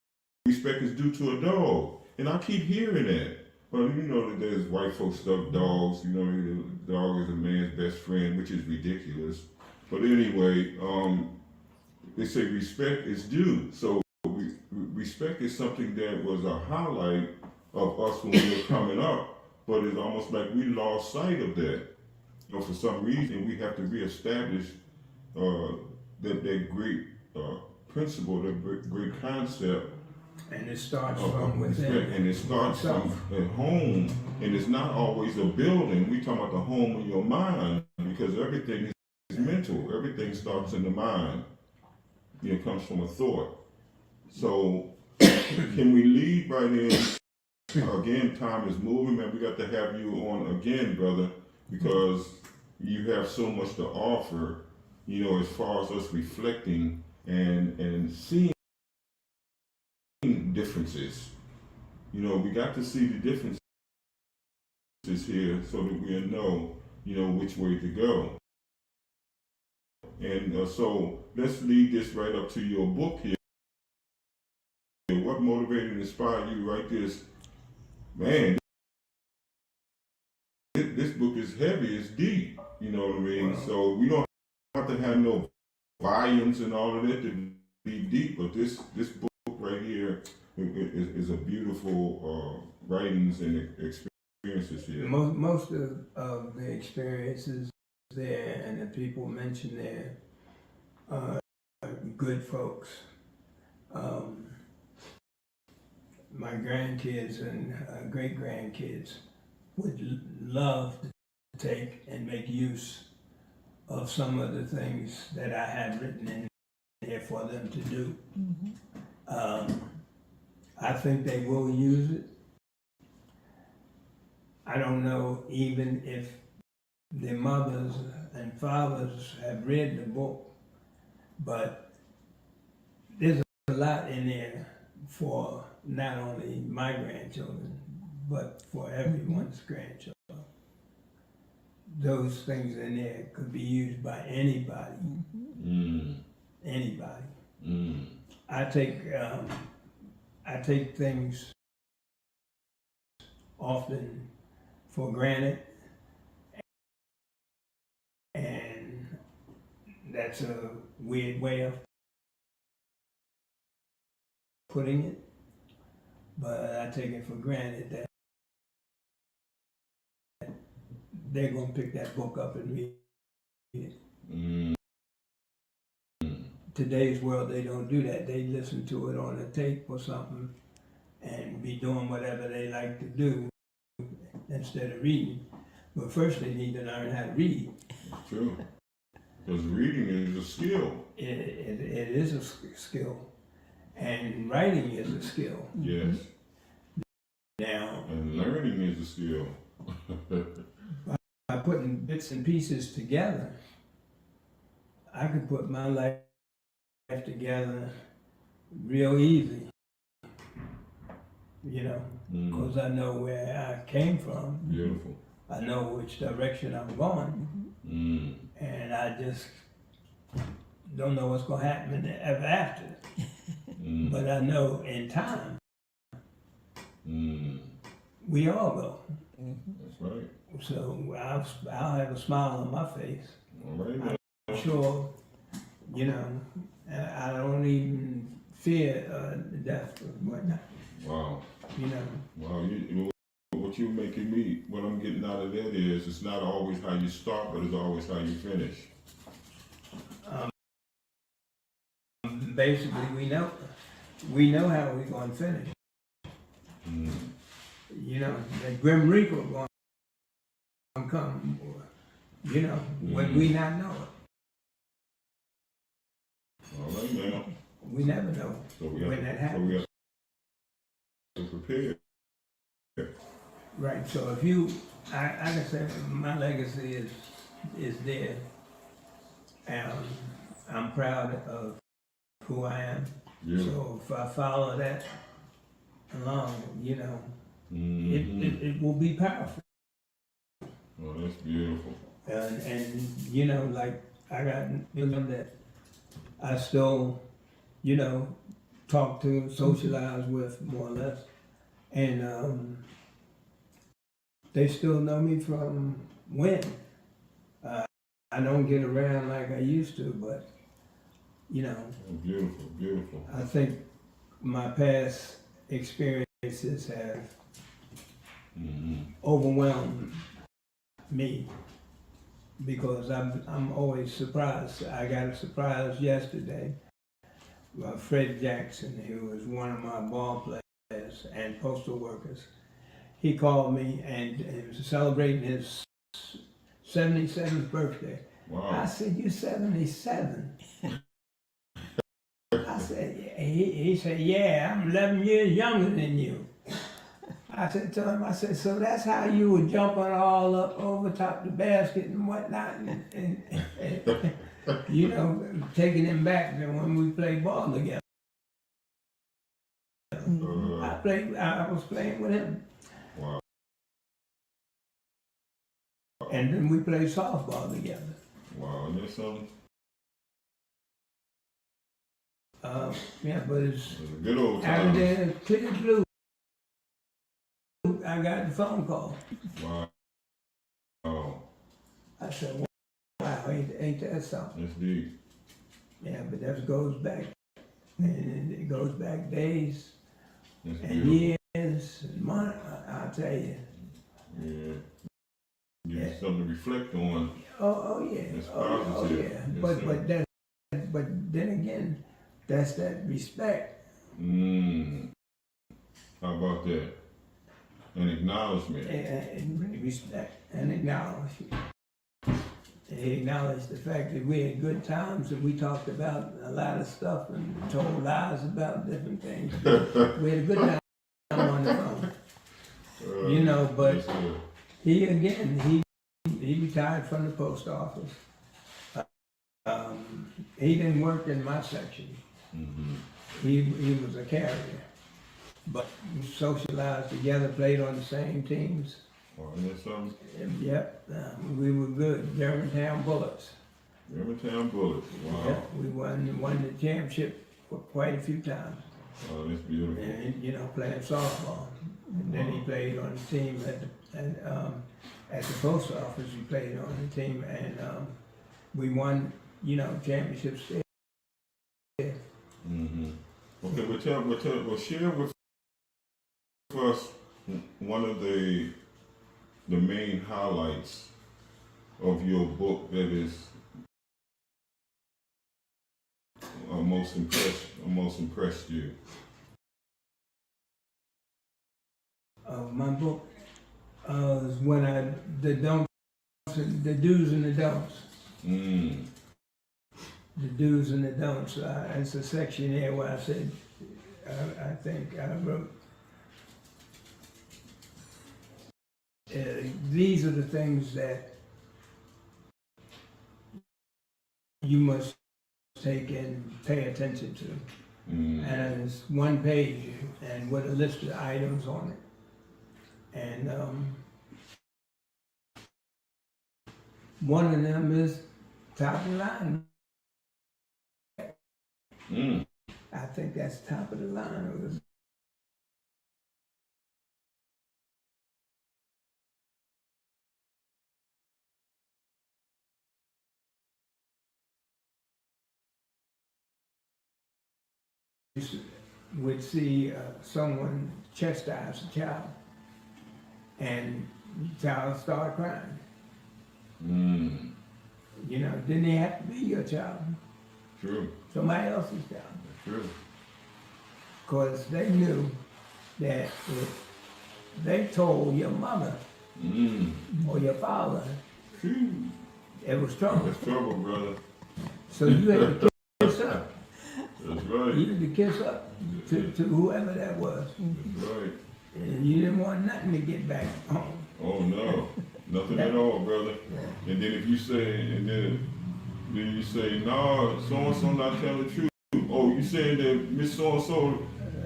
respect is due to a dog, and I keep hearing that. Well, that there's white folks stuff dogs. The dog is a man's best friend, which is ridiculous. But anyway, they say respect is due. So respect is something that was a highlight of us when we were coming up, but it's almost like we lost sight of that. For some reason, we have to reestablish that great principle, that great concept. And it starts from within. And it starts from at home, and it's not always a building. We talk about the home of your mind, because everything is mental. Everything starts in the mind. It comes from a thought. So can we lead right in? Again, time is moving, man. We got to have you on again, brother, because you have so much to offer, as far as us reflecting and seeing differences. We got to see the differences here so that we'll know, which way to go. And so let's lead this right up to your book here. What motivated and inspired you to write this? Man, this book is heavy, it's deep, you know what I mean? Wow. So we don't have to have no volumes and all of that to be deep, but this book right here is a beautiful writings and experiences here. Most of the experiences there and the people mentioned there good folks. My grandkids and great-grandkids would love to take and make use of some of the things that I had written in there for them to do. I think they will use it. I don't know even if their mothers and fathers have read the book, but there's a lot in there for not only my grandchildren, but for everyone's grandchildren. Those things in there could be used by anybody. Anybody. I take things often for granted, and that's a weird way of putting it, but I take it for granted that they're going to pick that book up and read it. Today's world, they don't do that. They listen to it on a tape or something and be doing whatever they like to do instead of reading. But first they need to learn how to read. True. Because reading is a skill. It is a skill. And writing is a skill. Yes. Now, and learning is a skill. by putting bits and pieces together, I could put my life together real easy, you know, because I know where I came from. Beautiful. I know which direction I'm going, and I just don't know what's going to happen ever after. But I know in time, we all go. That's right. So I'll have a smile on my face. All right. I'm sure, you know, I don't even fear death or whatnot. Wow. You know. Wow. What you're making me, what I'm getting out of that is, it's not always how you start, but it's always how you finish. Basically, we know how we're going to finish. You know, the Grim Reaper going to come, you know, when we not know it. All right, now. We never know when that happens. So we have to prepare. Right, so if I can say my legacy is there. And I'm proud of who I am. Yeah. So if I follow that along, you know, it will be powerful. Oh, that's beautiful. And you know, like I got million that I still, you know, talk to, socialize with more or less. And they still know me from when. I don't get around like I used to, but, you know. Oh, beautiful, beautiful. I think my past experiences have overwhelmed me because I'm always surprised. I got a surprise yesterday. Fred Jackson, who was one of my ball players and postal workers, he called me and he was celebrating his 77th birthday. Wow. I said, "You 77?" I said, he said, "Yeah, I'm 11 years younger than you." I said to him, "So that's how you were jumping all up over top the basket and whatnot, and you know, taking him back to when we played ball together." I was playing with him. Wow. And then we played softball together. Wow, and there's something. Yeah, but it's a good old time. Out there, clear blue. I got the phone call. Wow. Oh. I said, "Wow, ain't that something?" That's deep. Yeah, but that goes back, and it goes back days That's and beautiful. years and months. I'll tell you. Yeah. Give you something to reflect on. Oh yeah. It's Oh positive. yeah. Yes, But then again, that's that respect. How about that? An acknowledgement. And respect and acknowledgement. He acknowledged the fact that we had good times and we talked about a lot of stuff and told lies about different things. We had a good time on the phone. You know, but yes, he retired from the post office. He didn't work in my section. He was a carrier, but we socialized together, played on the same teams. Oh, and that's something? Yep, we were good. Germantown Bullets. Germantown Bullets, wow. Yep, we won the championship for quite a few times. Oh, that's beautiful. And, you know, playing softball. And then he played on the team at the post office. He played on the team, and we won, you know, championships there. Okay, well, share with us one of the main highlights of your book that is most impressed you. My book is when the do's and the don'ts. The do's and the don'ts. It's a section there where I said, I think I wrote, these are the things that you must take and pay attention to. And it's one page and with a list of items on it. And one of them is top of the line. I think that's top of the line. Would see someone chastise a child, and the child start crying. You know, didn't it have to be your child? True. Somebody else's child. True. Because they knew that if they told your mother or your father, it was trouble. That's trouble, brother. So you had to kiss up. That's right. You had to kiss up to whoever that was. That's right. And you didn't want nothing to get back home. Oh no, nothing at all, brother. And then if you say, and then you say, no, so and so not telling the truth. Oh, you saying that Miss so and so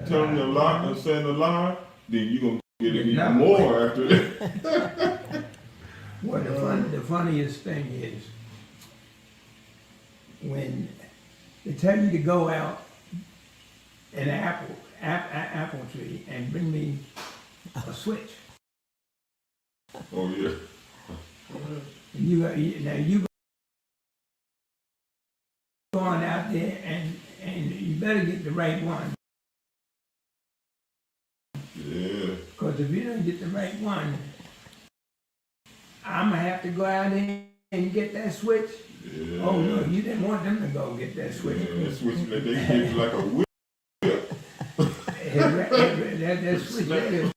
telling a lie or saying a lie? Then you gonna get it even more after that. Well, the funniest thing is when they tell you to go out in an apple tree and bring me a switch. Oh yeah. Now you going out there and you better get the right one. Yeah. Because if you don't get the right one, I'm gonna have to go out there and get that switch. Yeah. Oh no, you didn't want them to go get that switch. Yeah, that switch that they gave you like a whip. That switch there is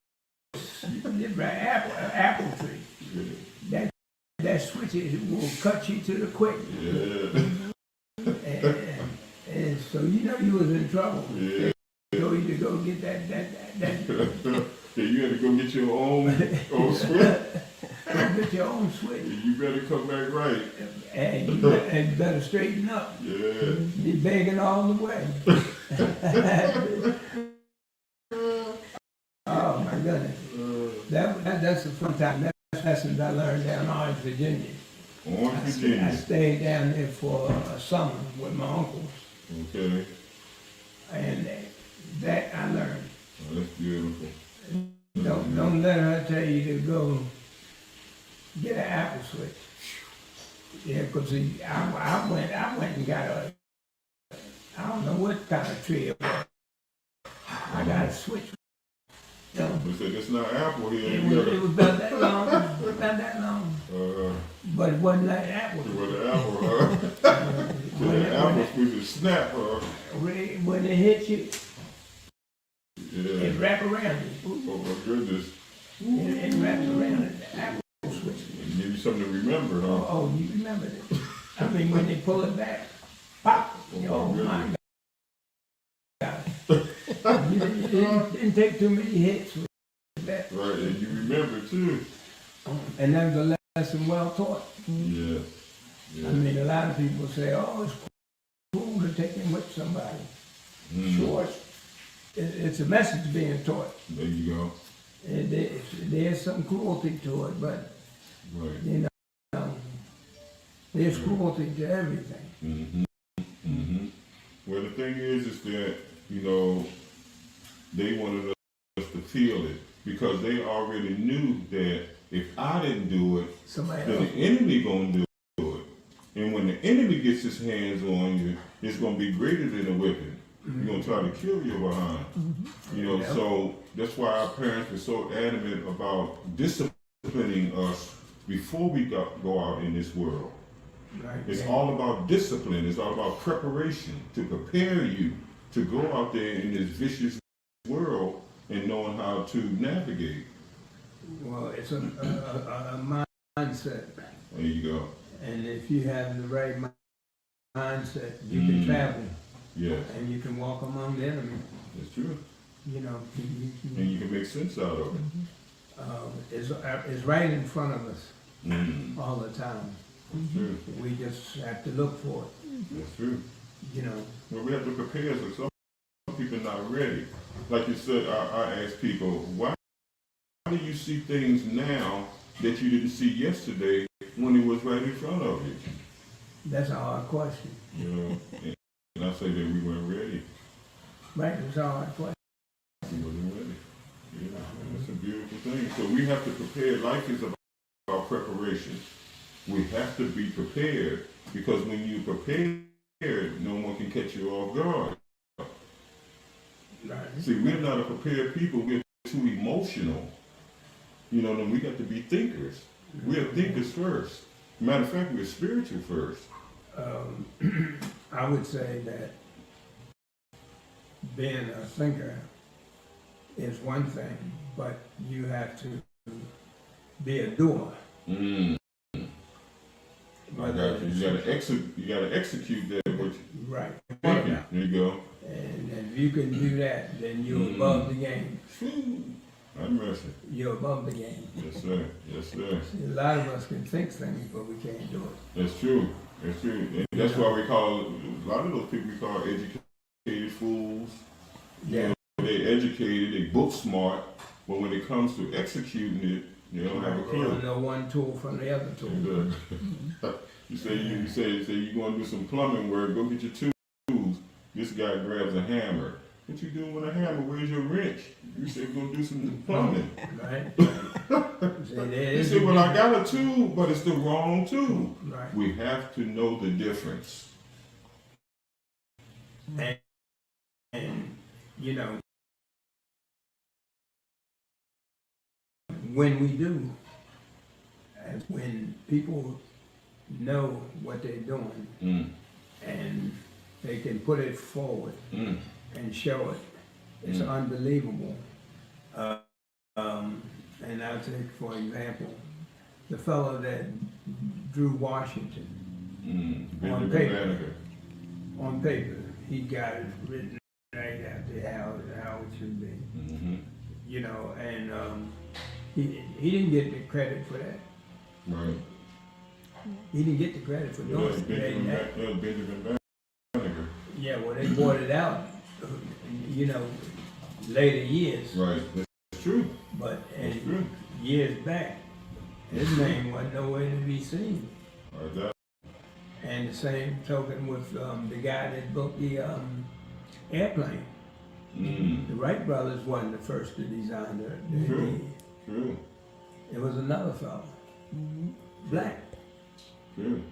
apple tree. Yeah. That switch will cut you to the quick. Yeah. And so you know you was in trouble. Yeah. They told you to go get that. Yeah, you had to go get your own switch. Go get your own switch. You better come back right. And you better straighten up. Yeah. You're begging all the way. Oh my goodness. That's a fun time. That's lessons I learned down in Orange, Virginia. Orange, Virginia. I stayed down there for a summer with my uncles. Okay. And that I learned. Oh, that's beautiful. Don't let her tell you to go get an apple switch. Yeah, because I went and got I don't know what kind of tree it was. I got a switch. You know, They said it's not apple here. it was about that long, but it wasn't like apple. It was an apple, huh? So that apple switch it snap, huh? When it hits you, Yeah. it wrap around you. Oh my goodness. It wraps around it. The apple switch. It give you something to remember, huh? Oh, you remember this. I mean, when they pull it back, pop. Oh, my My God. It didn't take too many hits with that. Right, and you remember too. And that was a lesson well taught. Yes. I mean, a lot of people say, oh, it's cool to take and whip somebody. Sure, it's a message being taught. There you go. There's some cruelty to it, but, Right. you know, there's cruelty to everything. Well, the thing is that, you know, they wanted us to feel it because they already knew that if I didn't do it, Somebody then else. the enemy gonna do it. And when the enemy gets his hands on you, it's gonna be greater than a whipping. You're gonna try to kill you behind. You know, so that's why our parents were so adamant about disciplining us before we go out in this world. Right. It's all about discipline. It's all about preparation to prepare you to go out there in this vicious world and knowing how to navigate. Well, it's a mindset. There you go. And if you have the right mindset, you can travel Yes, and you can walk among the enemy. that's true. You know, And you can make sense out of it. it's right in front of us all the time. That's true. We just have to look for it. That's true. You know, Well, we have to prepare. So some people are not ready. Like you said, I ask people, why do you see things now that you didn't see yesterday when it was right in front of you? that's a hard question. You know, and I say that we weren't ready. Right, it's a hard question. We wasn't ready. Yeah, and it's a beautiful thing. So we have to prepare. Life is about preparation. We have to be prepared because when you're prepared, no one can catch you off guard. Right. See, we're not a prepared people. We're too emotional. You know, and we got to be thinkers. We're thinkers first. Matter of fact, we're spiritual first. I would say that being a thinker is one thing, but you have to be a doer. I got you. You gotta execute that. What you Right. thinking. There you go. And if you can do that, then you're above the game. I'm messing. You're above the game. Yes, sir. Yes, sir. See, a lot of us can think things, but we can't do it. That's true. That's true. And that's why we call a lot of those people we call educated fools. Yeah. They're educated, they book smart, but when it comes to executing it, they don't have a They clue. don't know one tool from the other tool. You say you're gonna do some plumbing work, go get your tools. This guy grabs a hammer. What you doing with a hammer? Where's your wrench? You say we're gonna do some plumbing. Right? You say, well, I got a tool, but it's the wrong tool. Right. We have to know the difference. And you know, when we do, and when people know what they're doing and they can put it forward and show it, it's unbelievable. And I'll take, for example, the fellow that drew Washington on paper. On paper, he got it written right after how it should be. You know, and he didn't get the credit for that. Right. He didn't get the credit for doing it. Benjamin Banneker. Yeah, well, they bought it out, you know, later years. Right. That's true. But That's true. years back, his name wasn't nowhere to be seen. Like that. And the same token with the guy that built the airplane. The Wright brothers wasn't the first to design it. True. It was another fellow, black. True.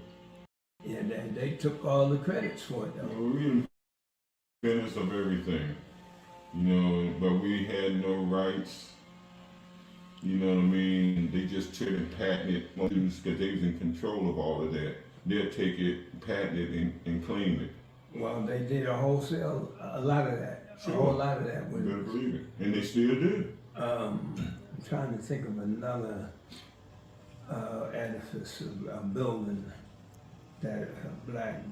Yeah, they took all the credits for it though. Well, we in business of everything, you know, but we had no rights. You know what I mean? They just took and patented it because they was in control of all of that. They'll take it, patent it, and claim it. Well, they did a lot of that. Sure. A whole lot of that. You better believe it. And they still do. I'm trying to think of another edifice, a building that black.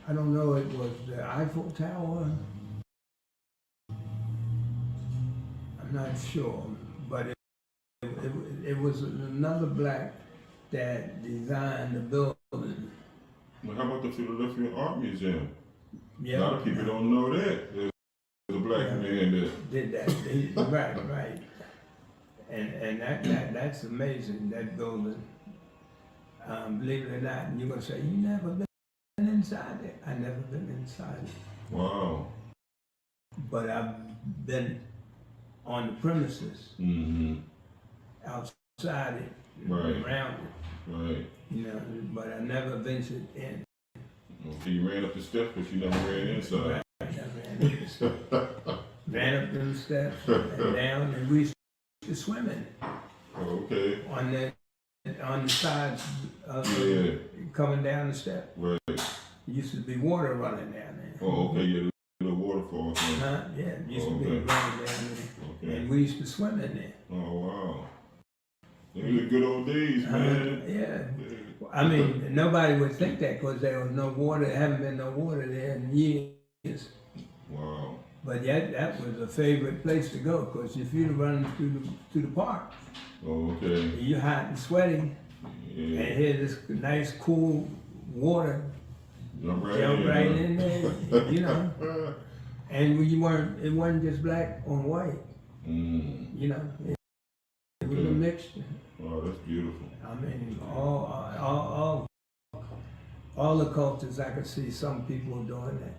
I don't know. It was the Eiffel Tower. I'm not sure, but it was another black that designed the building. Well, how about the Philadelphia Art Museum? Yeah, A lot of people don't know that. There's a black man that did that. Right. And that's amazing, that building. Believe it or not, and you're gonna say, you never been inside it. I never been inside it. wow. But I've been on the premises, outside it, Right. around it, Right. you know, but I never ventured in. So you ran up the steps, but you never ran inside. Right. I ran up the steps. Ran up them steps and down, and we used to swim in it. Oh, okay. On the sides of Yeah. coming down the step. Right. There used to be water running down there. Oh, okay. Yeah, the little waterfall thing. Yeah, it used to be Okay. running down there. Okay. And we used to swim in there. Oh, wow. Those are the good old days, man. Yeah. I mean, nobody would think that because there was no water, there haven't been no water there in years. Wow. But yet, that was a favorite place to go because if you'd run through the park, Oh, okay. you're hot and sweaty, Yeah. and here's this nice, cool water Jump right jump in. right huh? in there, you know. And it wasn't just black on white, you know. It was a mixture. Oh, that's beautiful. I mean, all the cultures, I could see some people doing that.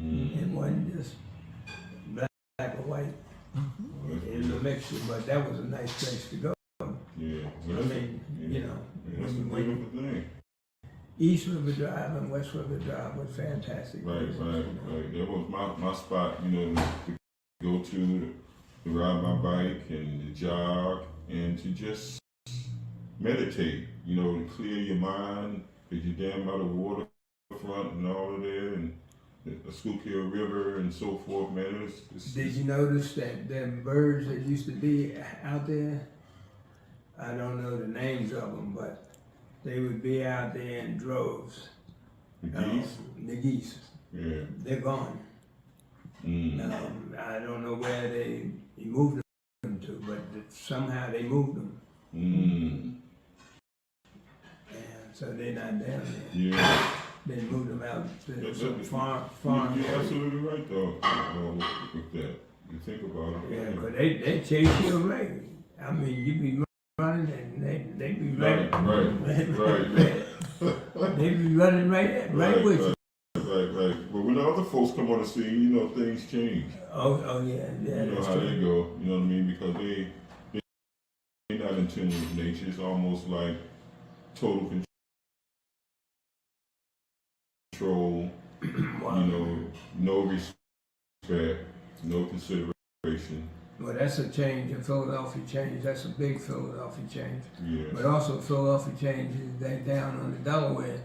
It wasn't just black or white. Oh, that's It was a mixture, but that was a nice place to go. Yeah. I mean, you know, That's a beautiful thing. East River Drive and West River Drive was fantastic. Right. That was my spot, you know, to go to ride my bike and to jog and to just meditate, you know, to clear your mind because you're down by the waterfront and all of that and the Schuylkill River and so forth, man. Did you notice that them birds that used to be out there? I don't know the names of them, but they would be out there in droves. The geese? The geese. Yeah. They're gone. I don't know where they moved them to, but somehow they moved them. And so they're not down there. Yeah. They moved them out to some farm. You're absolutely right, though, with that. You think about it. Yeah, but they chase you away. I mean, you be running and they be running. Right. They be running right with you. Right. But when the other folks come on the scene, you know, things change. Oh yeah. You know how they go, you know what I mean? Because they're not in tune with nature. It's almost like total control, Wow. you know, no respect, no consideration. Well, that's a change, a Philadelphia change. That's a big Philadelphia change. Yeah. But also Philadelphia change is they down on the Delaware,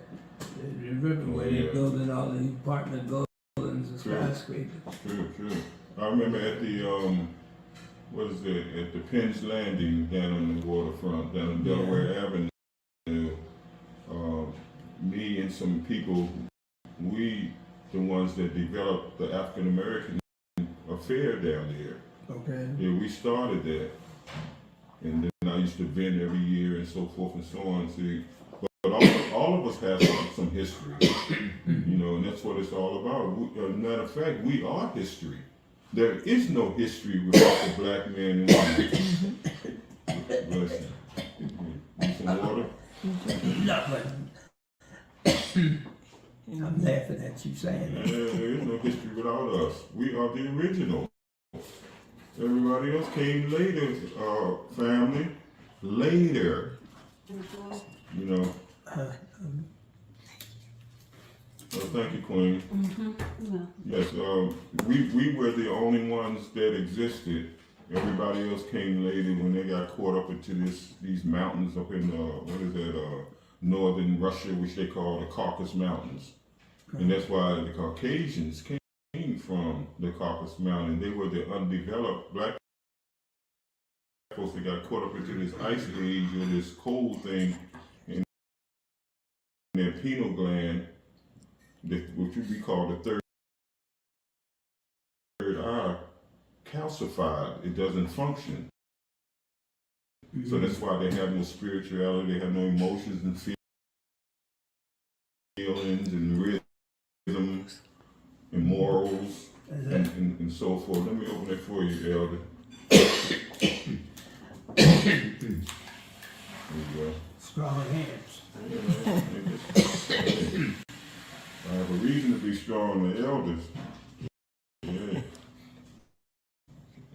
the river where they're building all the apartment buildings and skyscrapers. True. I remember at the, at the Penn's Landing down on the waterfront, down on Delaware Avenue, me and some people, we the ones that developed the African American affair down there. Okay. Yeah, we started that. And then I used to vent every year and so forth and so on. See, but all of us have some history, you know, and that's what it's all about. Matter of fact, we are history. There is no history without the black man and woman. Bless you. Need some water? Nothing. I'm laughing at you saying that. Yeah, there is no history without us. We are the original. Everybody else came later, family. Later. You know. Well, thank you, Queen. Yes, we were the only ones that existed. Everybody else came later when they got caught up into these mountains up in northern Russia, which they call the Caucasus Mountains. And that's why the Caucasians came from the Caucasus Mountain. They were the undeveloped black folks that got caught up into this ice age or this cold thing in their pineal gland, which would be called the third eye, calcified. It doesn't function. So that's why they have no spirituality, they have no emotions and feelings and rhythms and morals and so forth. Let me open it for you, Elder. There you go. Strong hands. I have a reason to be strong, the elders. Yeah.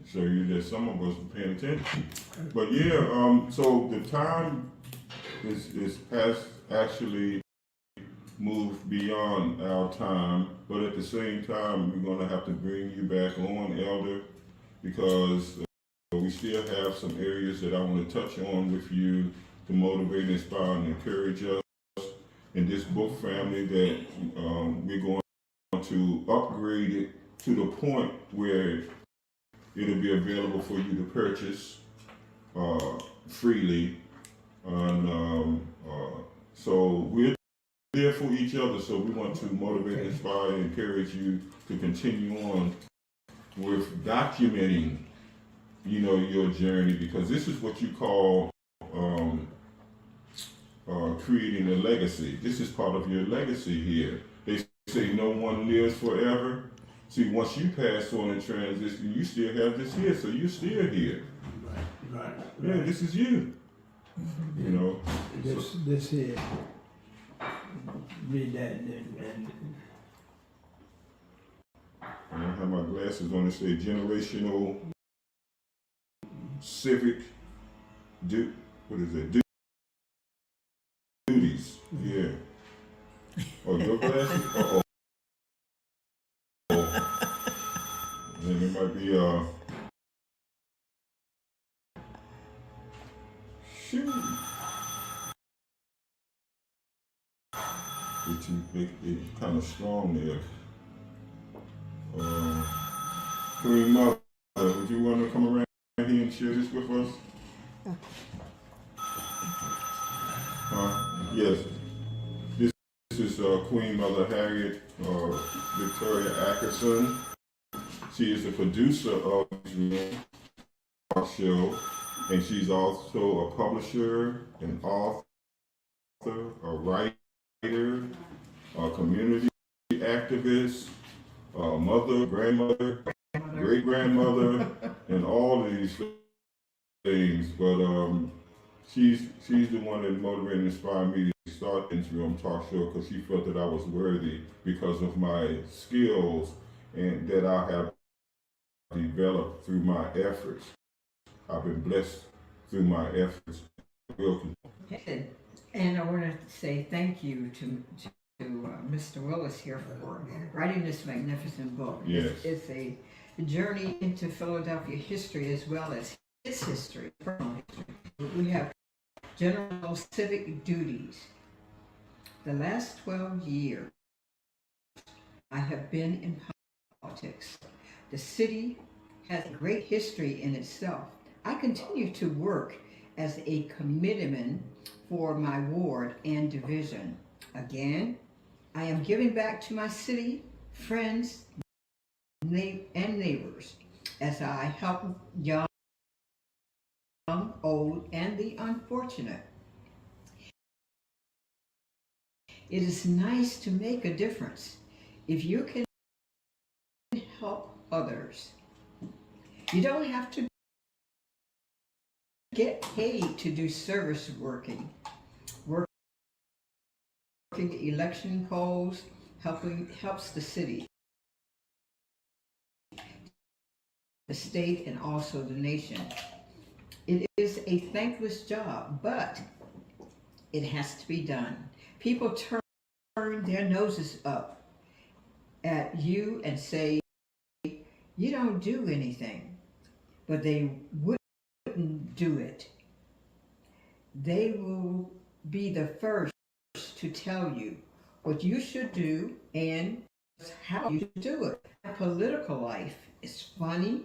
Show you that some of us are paying attention. But yeah, so the time is past, actually moved beyond our time, but at the same time, we're going to have to bring you back on, Elder, because we still have some areas that I want to touch on with you to motivate, inspire, and encourage us in this book family that we're going to upgrade it to the point where it'll be available for you to purchase freely. And so we're there for each other, so we want to motivate, inspire, and encourage you to continue on with documenting, your journey, because this is what you call creating a legacy. This is part of your legacy here. They say no one lives forever. See, once you pass on and transition, you still have this here, so you're still here. Right. Yeah, this is you. This here. Read that and I have my glasses on. It say generational civic duties. Yeah. Oh, your glasses? Uh-oh. And it might be shoot. It's kind of strong there. Queen Mother, would you want to come around here and share this with us? Yes. This is Queen Mother Harriet Victoria Atkerson. She is the producer of our show, and she's also a publisher, an author, a writer, a community activist, a mother, grandmother, great-grandmother, and all of these things. But she's the one that motivated and inspired me to start Instagram Talk Show, because she felt that I was worthy because of my skills and that I have developed through my efforts. I've been blessed through my efforts. And I want to say thank you to Mr. Willis here for writing this magnificent book. Yes. It's a journey into Philadelphia history as well as his history, personal history. We have general civic duties. The last 12 years, I have been in politics. The city has a great history in itself. I continue to work as a committeeman for my ward and division. Again, I am giving back to my city, friends, and neighbors as I help young, old, and the unfortunate. It is nice to make a difference. If you can help others, you don't have to get paid to do service working election polls helps the city, the state, and also the nation. It is a thankless job, but it has to be done. People turn their noses up at you and say, you don't do anything, but they wouldn't do it. They will be the first to tell you what you should do and how you should do it. Political life is funny,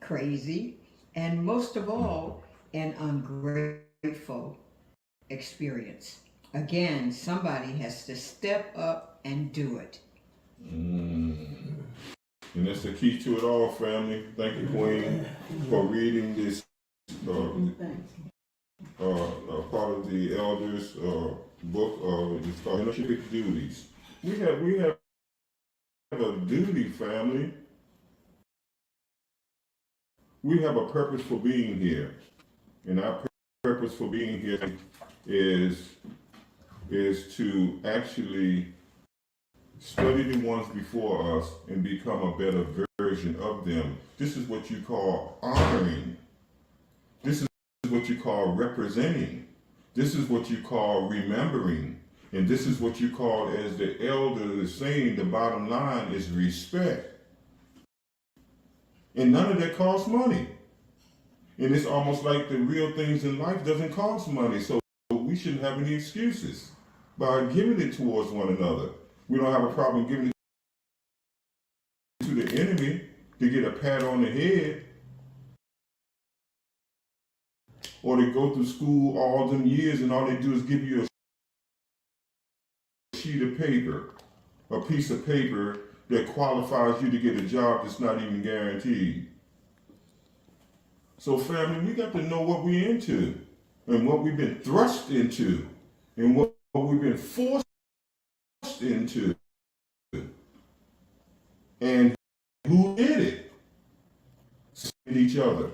crazy, and most of all, an ungrateful experience. Again, somebody has to step up and do it. And that's the key to it all, family. Thank you, Queen, for reading this part of the elders' book. It's called Civic Duties. We have a duty, family. We have a purpose for being here, and our purpose for being here is to actually study the ones before us and become a better version of them. This is what you call honoring. This is what you call representing. This is what you call remembering. And this is what you call, as the elder is saying, the bottom line is respect. And none of that costs money. And it's almost like the real things in life doesn't cost money. So we shouldn't have any excuses by giving it towards one another. We don't have a problem giving it to the enemy to get a pat on the head, or to go through school all them years and all they do is give you a sheet of paper, a piece of paper that qualifies you to get a job that's not even guaranteed. So family, we got to know what we're into and what we've been thrust into and what we've been forced into, and who did it? Each other.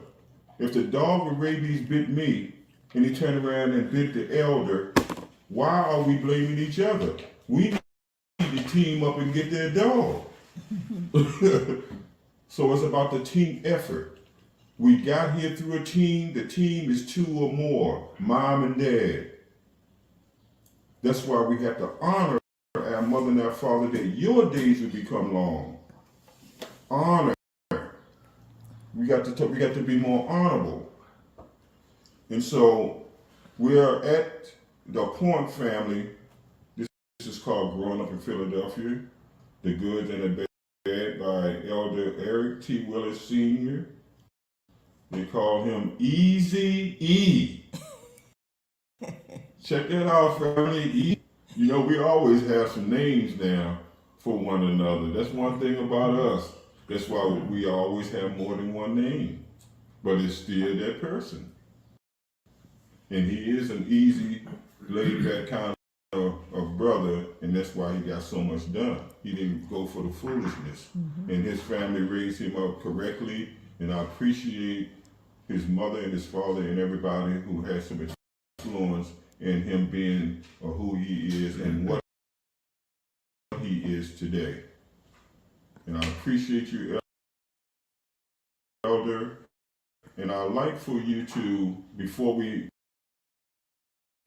If the dog with rabies bit me and he turned around and bit the elder, why are we blaming each other? We need to team up and get that dog. So it's about the team effort. We got here through a team. The team is two or more, mom and dad. That's why we have to honor our mother and our father, that your days will become long. Honor. We got to be more honorable. And so we are at the point, family. This is called Growing Up in Philadelphia, The Good and the Bad, by Elder Eric T Willis Sr. They call him Easy E. Check that out, family. You know, we always have some names now for one another. That's one thing about us. That's why we always have more than one name. But it's still that person. And he is an easy, laid-back kind of brother, and that's why he got so much done. He didn't go for the foolishness. And his family raised him up correctly, and I appreciate his mother and his father and everybody who has some influence in him being who he is and what he is today. And I appreciate you, Elder. And I'd like for you to, before we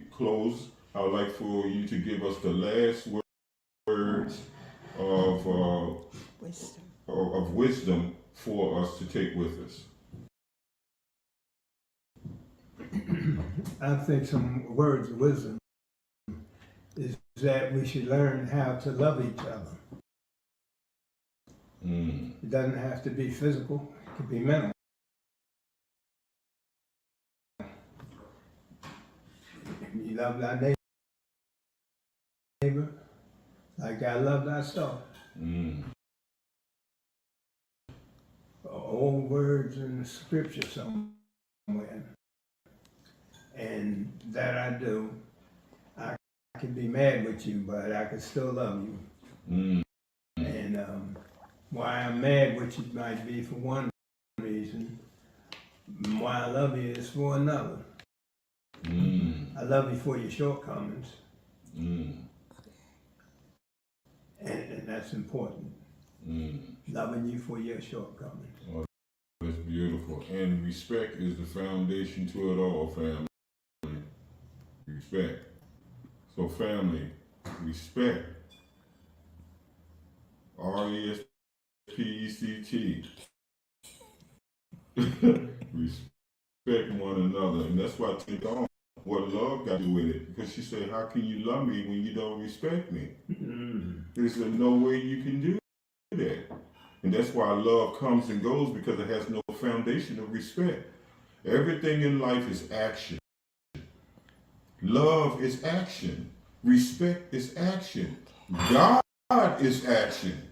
close, I would like for you to give us the last words of wisdom for us to take with us. I think some words of wisdom is that we should learn how to love each other. It doesn't have to be physical, it could be mental. You love thy neighbor like I love thyself. Old words in the scripture somewhere. And that I do. I can be mad with you, but I can still love you. And why I'm mad with you might be for one reason. Why I love you is for another. I love you for your shortcomings. And that's important. Loving you for your shortcomings. Oh, that's beautiful. And respect is the foundation to it all, family. Respect. So family, respect. RESPECT. Respect one another. And that's why I think on what love got to do with it. Because she said, how can you love me when you don't respect me? There's no way you can do that. And that's why love comes and goes, because it has no foundation of respect. Everything in life is action. Love is action. Respect is action. God is action.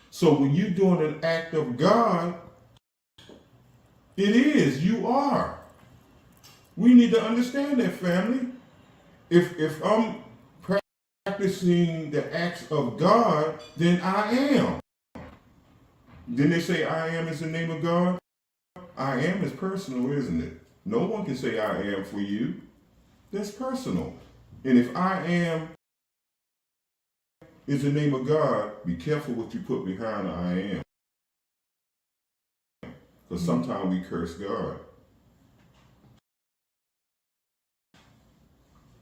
So when you're doing an act of God, it is, you are. We need to understand that, family. If I'm practicing the acts of God, then I am. Didn't they say I am is the name of God? I am is personal, isn't it? No one can say I am for you. That's personal. And if I am is the name of God, be careful what you put behind I am. Because sometimes we curse God.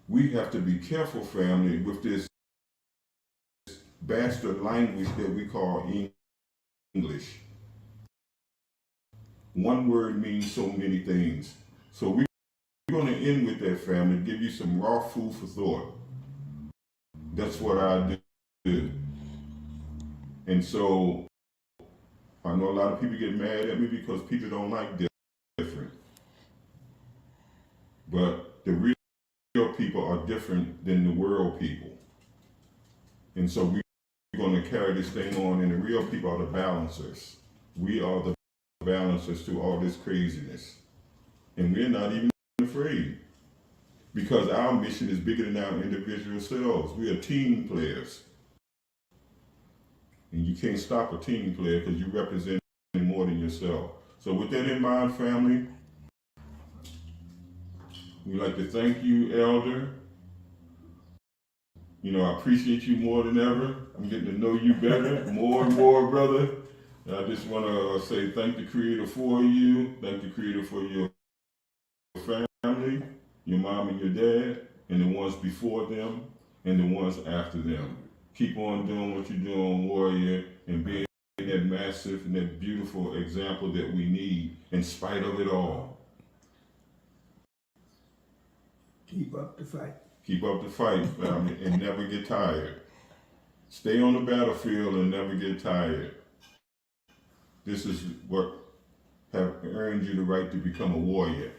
We have to be careful, family, with this bastard language that we call English. One word means so many things. So we're going to end with that, family, give you some raw food for thought. That's what I do. And so I know a lot of people get mad at me because people don't like different. But the real people are different than the world people. And so we're going to carry this thing on, and the real people are the balancers. We are the balancers to all this craziness. And we're not even afraid, because our mission is bigger than our individual selves. We are team players. And you can't stop a team player because you represent more than yourself. So with that in mind, family, we'd like to thank you, Elder. You know, I appreciate you more than ever. I'm getting to know you better, more and more, brother. And I just want to say thank the Creator for you. Thank the Creator for your family, your mom and your dad, and the ones before them, and the ones after them. Keep on doing what you're doing, warrior, and being that massive and that beautiful example that we need in spite of it all. Keep up the fight. Keep up the fight, family, and never get tired. Stay on the battlefield and never get tired. This is what have earned you the right to become a warrior.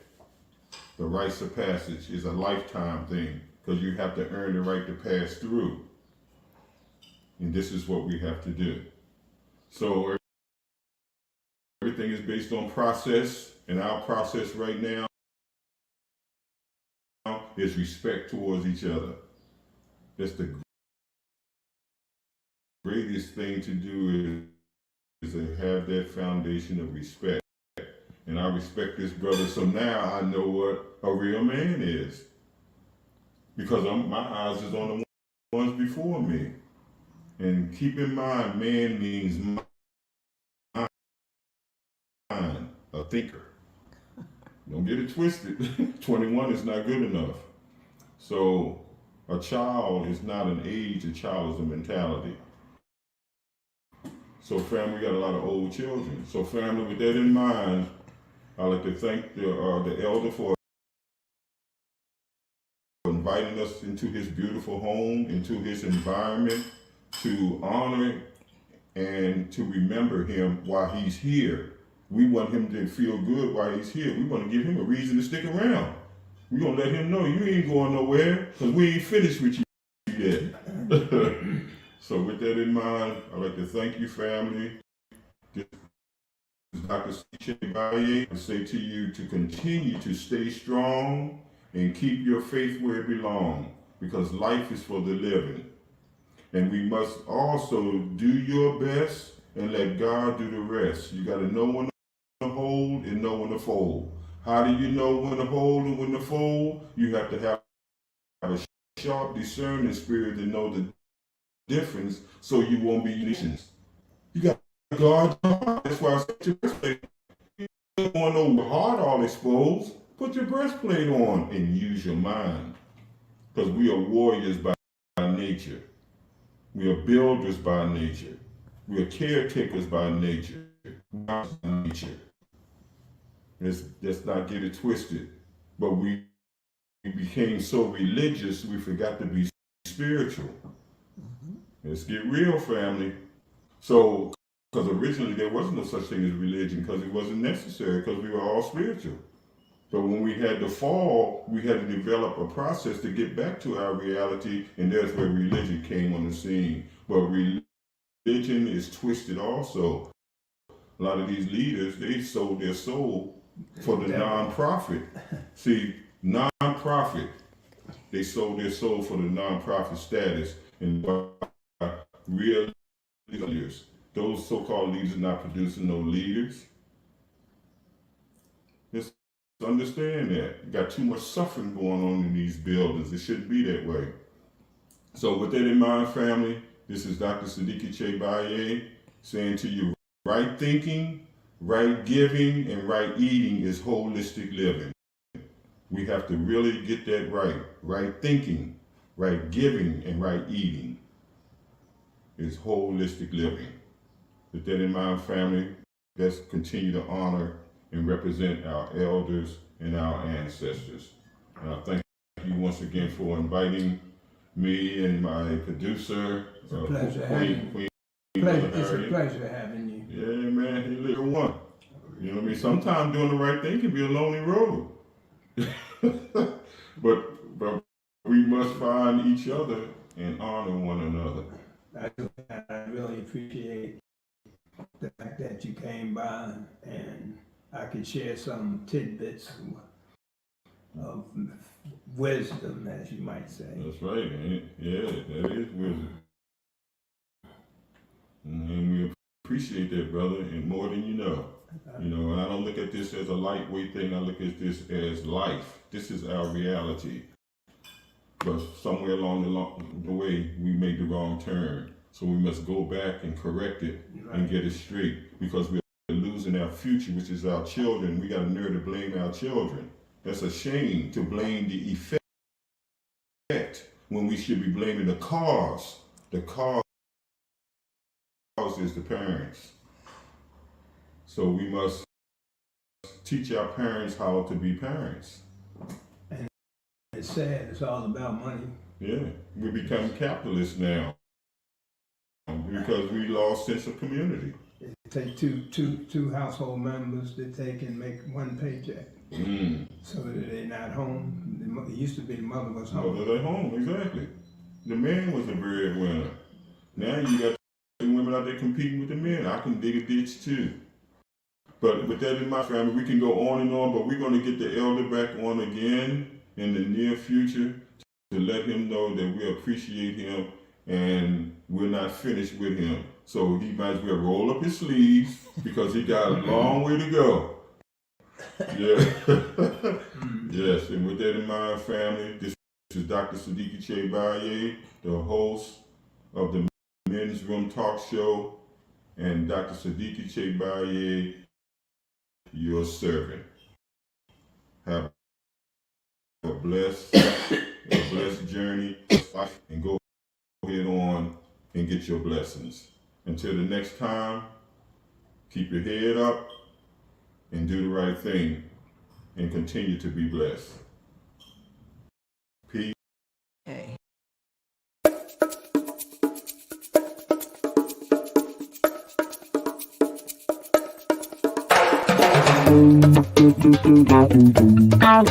The rites of passage is a lifetime thing, because you have to earn the right to pass through. And this is what we have to do. So everything is based on process, and our process right now is respect towards each other. That's the greatest thing to do, is to have that foundation of respect. And I respect this brother, so now I know what a real man is. Because my eyes is on the ones before me. And keep in mind, man means mind, a thinker. Don't get it twisted. 21 is not good enough. So a child is not an age, a child is a mentality. So family, we got a lot of old children. So family, with that in mind, I'd like to thank the elder for inviting us into his beautiful home, into his environment, to honor and to remember him while he's here. We want him to feel good while he's here. We want to give him a reason to stick around. We're going to let him know you ain't going nowhere, because we ain't finished with you yet. So with that in mind, I'd like to thank you, family. This is Dr. Sadiki Che Baye. I say to you to continue to stay strong and keep your faith where it belongs, because life is for the living. And we must also do your best and let God do the rest. You got to know when to hold and know when to fold. How do you know when to hold and when to fold? You have to have a sharp discerning spirit to know the difference, so you won't be nations. You got to guard your heart. That's why I said your breastplate. You don't want no heart all exposed. Put your breastplate on and use your mind. Because we are warriors by nature. We are builders by nature. We are caretakers by nature. Let's not get it twisted. But we became so religious, we forgot to be spiritual. Let's get real, family. So, because originally there wasn't no such thing as religion, because it wasn't necessary, because we were all spiritual. But when we had the fall, we had to develop a process to get back to our reality, and that's where religion came on the scene. But religion is twisted also. A lot of these leaders, they sold their soul for the nonprofit. See, nonprofit, they sold their soul for the nonprofit status, and real leaders, those so-called leaders are not producing no leaders. Just understand that. You got too much suffering going on in these buildings. It shouldn't be that way. So with that in mind, family, this is Dr. Sadiki Che Baye saying to you, right thinking, right giving, and right eating is holistic living. We have to really get that right. Right thinking, right giving, and right eating is holistic living. With that in mind, family, let's continue to honor and represent our elders and our ancestors. And I thank you once again for inviting me and my producer, It's a pleasure having you. It's a pleasure having you. Yeah, man, he little one. You know what I mean? Sometimes doing the right thing can be a lonely road. but we must find each other and honor one another. I really appreciate the fact that you came by and I could share some tidbits of wisdom, as you might say. That's right, man. Yeah, that is wisdom. And we appreciate that, brother, and more than you know. You know, and I don't look at this as a lightweight thing. I look at this as life. This is our reality. But somewhere along the way, we made the wrong turn. So we must go back and correct it and get it straight, because we're losing our future, which is our children. We got a nerve to blame our children. That's a shame, to blame the effect when we should be blaming the cause. The cause is the parents. So we must teach our parents how to be parents. And it's sad, it's all about money. Yeah, we become capitalists now because we lost sense of community. It take two household members that they can make one paycheck. So that they're not home. It used to be the mother was home. Mother at home, exactly. The man was the breadwinner. Now you got women out there competing with the men. I can dig a ditch too. But with that in my family, we can go on and on, but we're going to get the elder back on again in the near future to let him know that we appreciate him and we're not finished with him. So he might as well roll up his sleeves because he got a long way to go. Yeah. Yes, and with that in mind, family, this is Dr. Sadiki Che Baye, the host of the Men's Room Talk Show, and Dr. Sadiki Che Baye, your servant. Have a blessed journey, and go ahead on and get your blessings. Until the next time, keep your head up and do the right thing and continue to be blessed. Peace. Okay. Out.